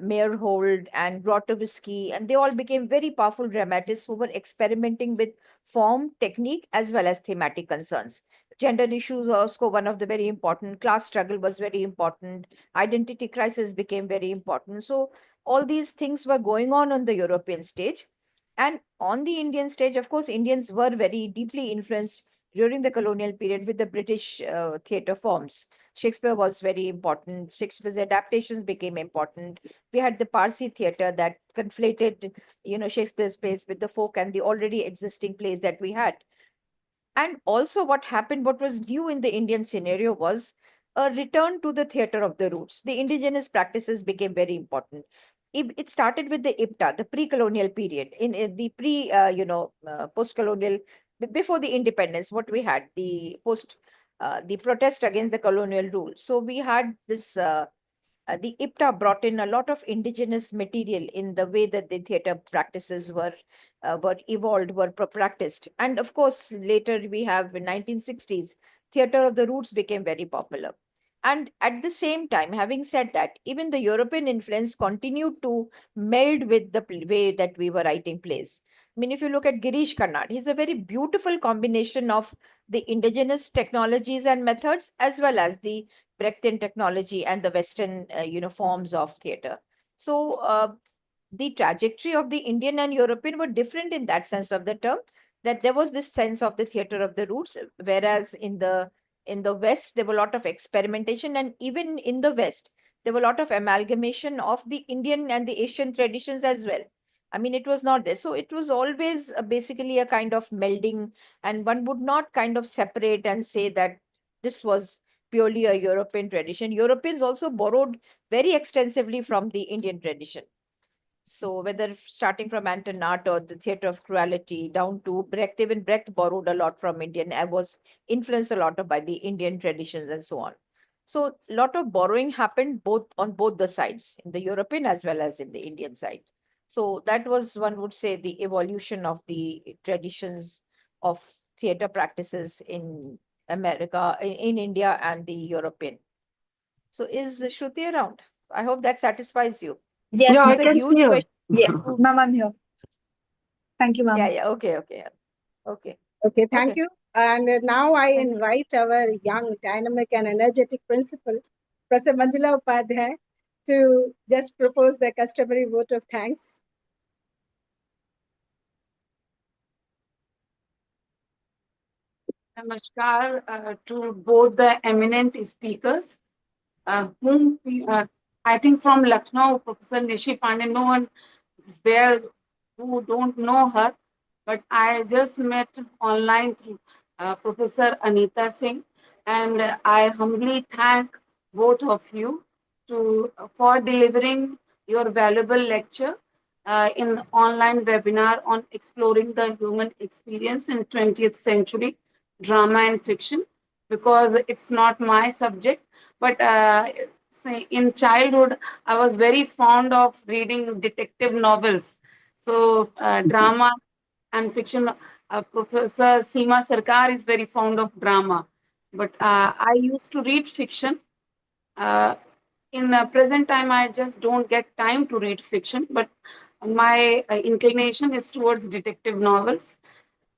Meyerhold and Grotowski, and they all became very powerful dramatists who were experimenting with form, technique, as well as thematic concerns. gender issues also one of the very important, class struggle was very important, identity crisis became very important. So all these things were going on the European stage. And on the Indian stage, of course, Indians were very deeply influenced during the colonial period with the British theatre forms. Shakespeare was very important. Shakespeare's adaptations became important. We had the Parsi theatre that conflated, Shakespeare's plays with the folk and the already existing plays that we had. And also, what happened, what was new in the Indian scenario was a return to the theater of the roots. The indigenous practices became very important. It started with the IPTA, the pre-colonial period, in the post-colonial, before the independence. What we had, the protest against the colonial rule. So we had this. The IPTA brought in a lot of indigenous material in the way that the theater practices were evolved, were practiced. And of course, later we have in 1960s, theater of the roots became very popular. And at the same time, having said that, even the European influence continued to meld with the way that we were writing plays. I mean, if you look at Girish Karnad, he's a very beautiful combination of the indigenous technologies and methods as well as the Brechtian technology and the Western, forms of theater. So the trajectory of the Indian and European were different in that sense of the term. That there was this sense of the theater of the roots, whereas in the West there were a lot of experimentation, and even in the West there were a lot of amalgamation of the Indian and the Asian traditions as well. I mean, it was not there. So it was always basically a kind of melding, and one would not kind of separate and say that this was purely a European tradition. Europeans also borrowed very extensively from the Indian tradition. So whether starting from Antoinette or the theater of cruelty down to Brecht, even Brecht borrowed a lot from Indian and was influenced a lot by the Indian traditions and so on. So a lot of borrowing happened both on both the sides, in the European as well as in the Indian side. So that was, one would say, the evolution of the traditions of theater practices in America, in India and the European. So is Shruti around? I hope that satisfies you. Yes, Yeah, It I was ma'am. a can see huge her. question. Yeah, ma'am, I'm here. Thank you, Yeah, ma'am. yeah. Okay, okay. Okay. Okay, thank Okay. you. And now I Thank you. invite our young, dynamic, and energetic principal, Professor Manjula Upadhyay, to just propose the customary vote of thanks. Namaskar to both the eminent speakers, I think from Lucknow, Professor Nishi Pandey, no one is there who don't know her, but I just met online through Professor Anita Singh, and I humbly thank both of you for delivering your valuable lecture in online webinar on exploring the human experience in 20th century drama and fiction, because it's not my subject, but say in childhood I was very fond of reading detective novels. So drama and fiction, Professor Seema Sarkar is very fond of drama, but I used to read fiction. uh, in present time I just don't get time to read fiction, but my inclination is towards detective novels.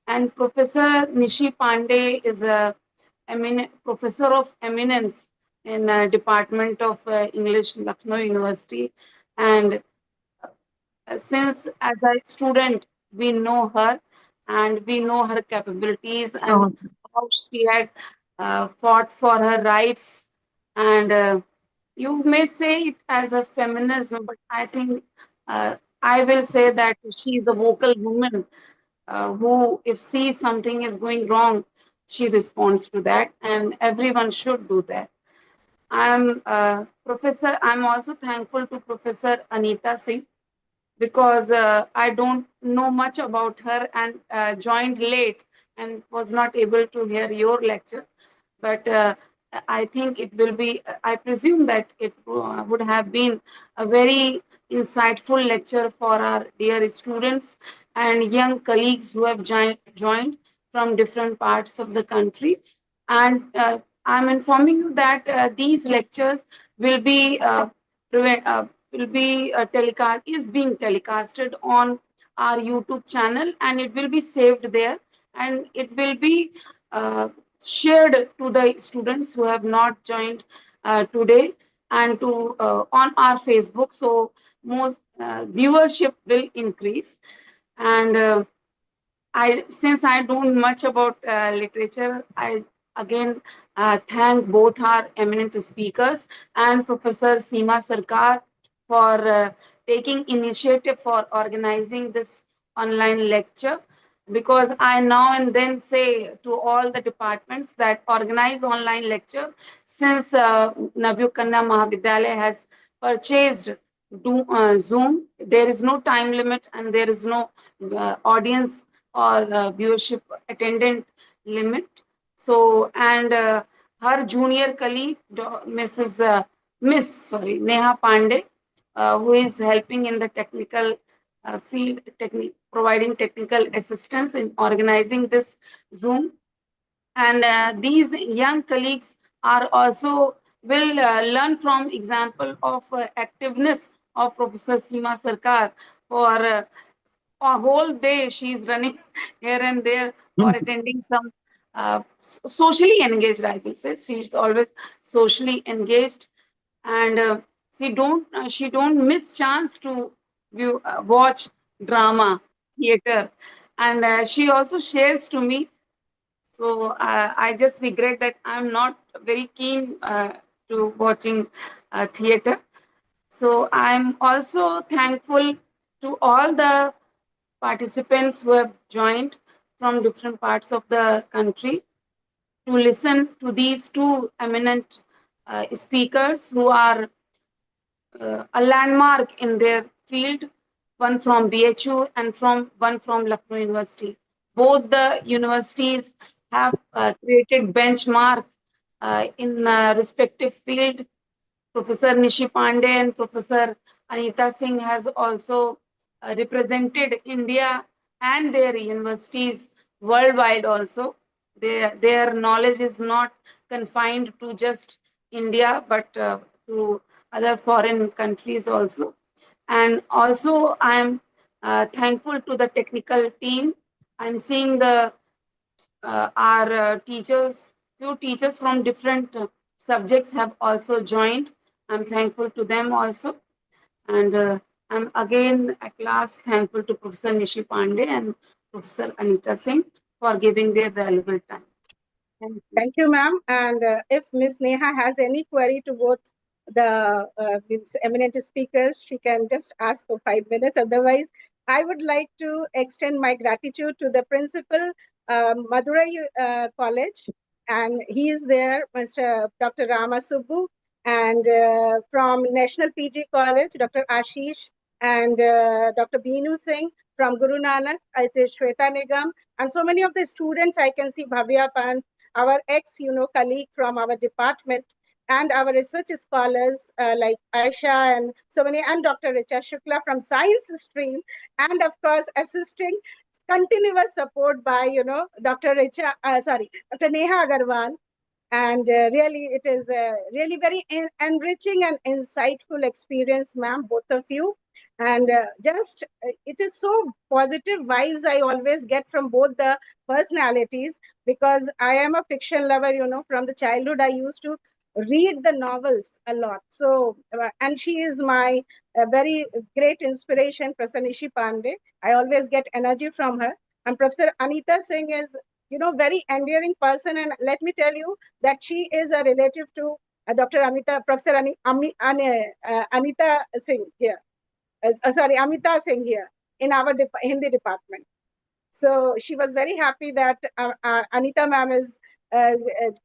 And Professor Nishi Pandey is a professor of eminence in Department of English, Lucknow University. And since as a student, we know her and we know her capabilities and how she had fought for her rights. And you may say it as a feminism, but I think I will say that she is a vocal woman who, if sees something is going wrong, she responds to that, and everyone should do that. I'm also thankful to Professor Anita Singh, because I don't know much about her and joined late and was not able to hear your lecture. But I think it will be, I presume that it would have been a very insightful lecture for our dear students and young colleagues who have joined from different parts of the country. And I'm informing you that these lectures will be telecast, is being telecasted on our YouTube channel, and it will be saved there, and it will be uh, shared to the students who have not joined today, and to on our Facebook. So most viewership will increase. And since I don't much about literature, I again thank both our eminent speakers and Professor Seema Sarkar for taking initiative for organizing this online lecture. Because I now and then say to all the departments that organize online lecture, since Navyu Kanna Mahavidyalaya has purchased Zoom, there is no time limit and there is no audience or viewership attendant limit. So, and her junior colleague, Miss Neha Pandey, who is helping in the technical field, providing technical assistance in organizing this Zoom. And these young colleagues are also will learn from example of activeness of Professor Seema Sarkar for a whole day. She's running here and there for attending some socially engaged, I will say. She's always socially engaged, and she don't miss chance to watch drama, theater, and she also shares to me. So I just regret that I'm not very keen to watching theater. So I'm also thankful to all the participants who have joined from different parts of the country to listen to these two eminent speakers who are a landmark in their field, one from BHU and one from Lucknow University. Both the universities have created benchmark in respective field. Professor Nishi Pandey and Professor Anita Singh has also represented India and their universities worldwide also. Their knowledge is not confined to just India, but to other foreign countries also. And also, I'm thankful to the technical team. I'm seeing the our teachers, few teachers from different subjects have also joined. I'm thankful to them also. And I'm again at last thankful to Professor Nishi Pandey and Professor Anita Singh for giving their valuable time. Thank you. Thank you, ma'am. And if Ms. Neha has any query to both the eminent speakers, she can just ask for 5 minutes. Otherwise, I would like to extend my gratitude to the principal, Madurai College, and he is there, Mr. Dr. Rama Subbu, and from National PG College, Dr. Ashish, and Dr. Beenu Singh from Guru Nanak, it is Shweta Nigam, and so many of the students I can see, Bhavya Pan, our colleague from our department, and our research scholars like Aisha and so many, and Dr. Richa Shukla from science stream, and of course assisting continuous support by Dr. Dr. Neha Agarwal. And really, it is a really very enriching and insightful experience, ma'am, both of you. And just it is so positive vibes I always get from both the personalities, because I am a fiction lover, from the childhood I used to read the novels a lot. So and she is my very great inspiration, Prasanishi Pandey. I always get energy from her. And Professor Anita Singh is very endearing person, and let me tell you that she is a relative to Dr. Amita, Professor Anita Singh here. Amita Singh here in our Hindi department. So she was very happy that Anita ma'am is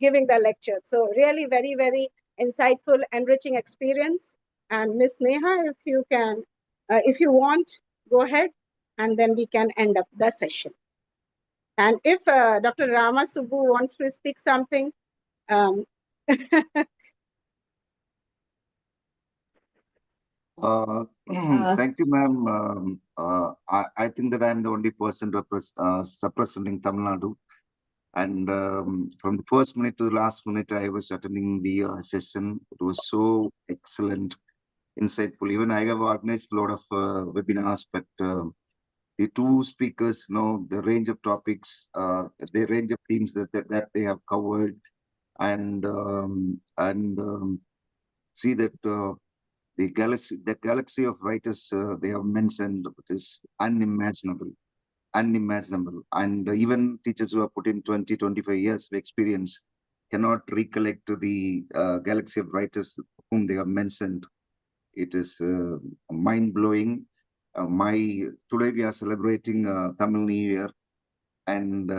giving the lecture. So really very, very insightful, enriching experience. And Miss Neha, if you can, if you want, go ahead, and then we can end up the session. And if Dr. Rama Subbu wants to speak something, Thank you, ma'am. I think that I'm the only person representing Tamil Nadu. And from the first minute to the last minute, I was attending the session. It was so excellent, insightful. Even I have organized a lot of webinars, but the two speakers, the range of topics, the range of themes that they have covered, and see that the galaxy of writers they have mentioned, it is unimaginable. And even teachers who have put in 20-25 years of experience cannot recollect the galaxy of writers whom they have mentioned. It is mind blowing. Today we are celebrating Tamil New Year, and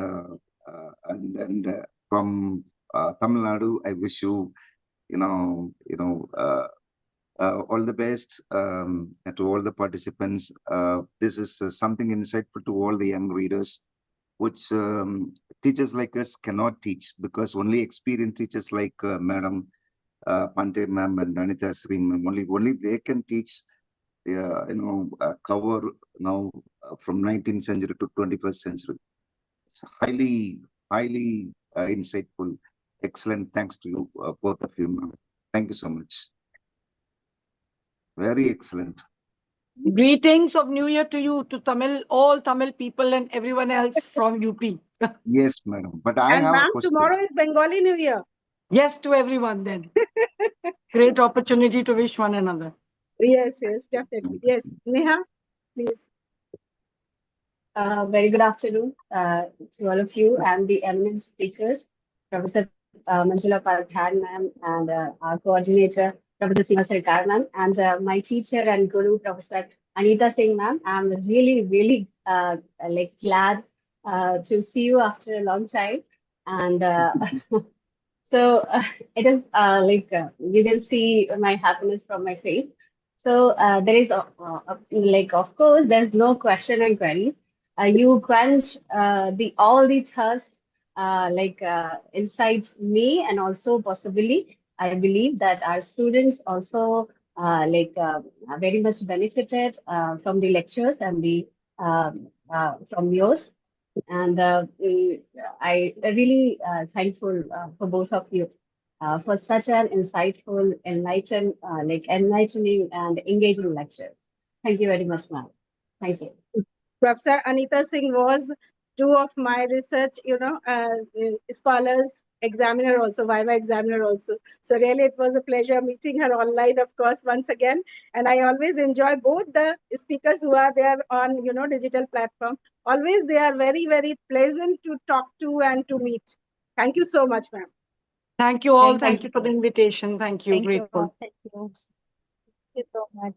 from Tamil Nadu, I wish you all the best to all the participants. This is something insightful to all the young readers, which teachers like us cannot teach, because only experienced teachers like Madam Pante ma'am and Anita Sri ma'am, only they can teach. Cover now from 19th century to 21st century. It's highly insightful. Excellent. Thanks to you, both of you, ma'am. Thank you so much. Very excellent. Greetings of New Year to you, to all Tamil people and everyone else from UP. Yes, madam. But I And have a ma'am, question. tomorrow is Bengali New Year. Yes, to everyone then. Great opportunity to wish one another. Yes, definitely. Yes, Neha, please. Very good afternoon to all of you and the eminent speakers, Professor Manjula Parkhan ma'am, and our coordinator, Professor Seema Sarkar ma'am, and my teacher and guru, Professor Anita Singh ma'am. I'm really glad to see you after a long time. And so it is you can see my happiness from my face. So there is, of course, there's no question and query. You quench the all the thirst inside me, and also possibly I believe that our students also very much benefited from the lectures and the from yours. And I really thankful for both of you for such an insightful, enlightening and engaging lectures. Thank you very much, ma'am. Thank you. Professor Anita Singh was two of my research, scholars, examiner also, Viva examiner also. So really it was a pleasure meeting her online, of course, once again. And I always enjoy both the speakers who are there on, digital platform. Always they are very pleasant to talk to and to meet. Thank you so much, ma'am. Thank you all. Thank you for the invitation. Thank you. Thank you Grateful. all. Thank you so much.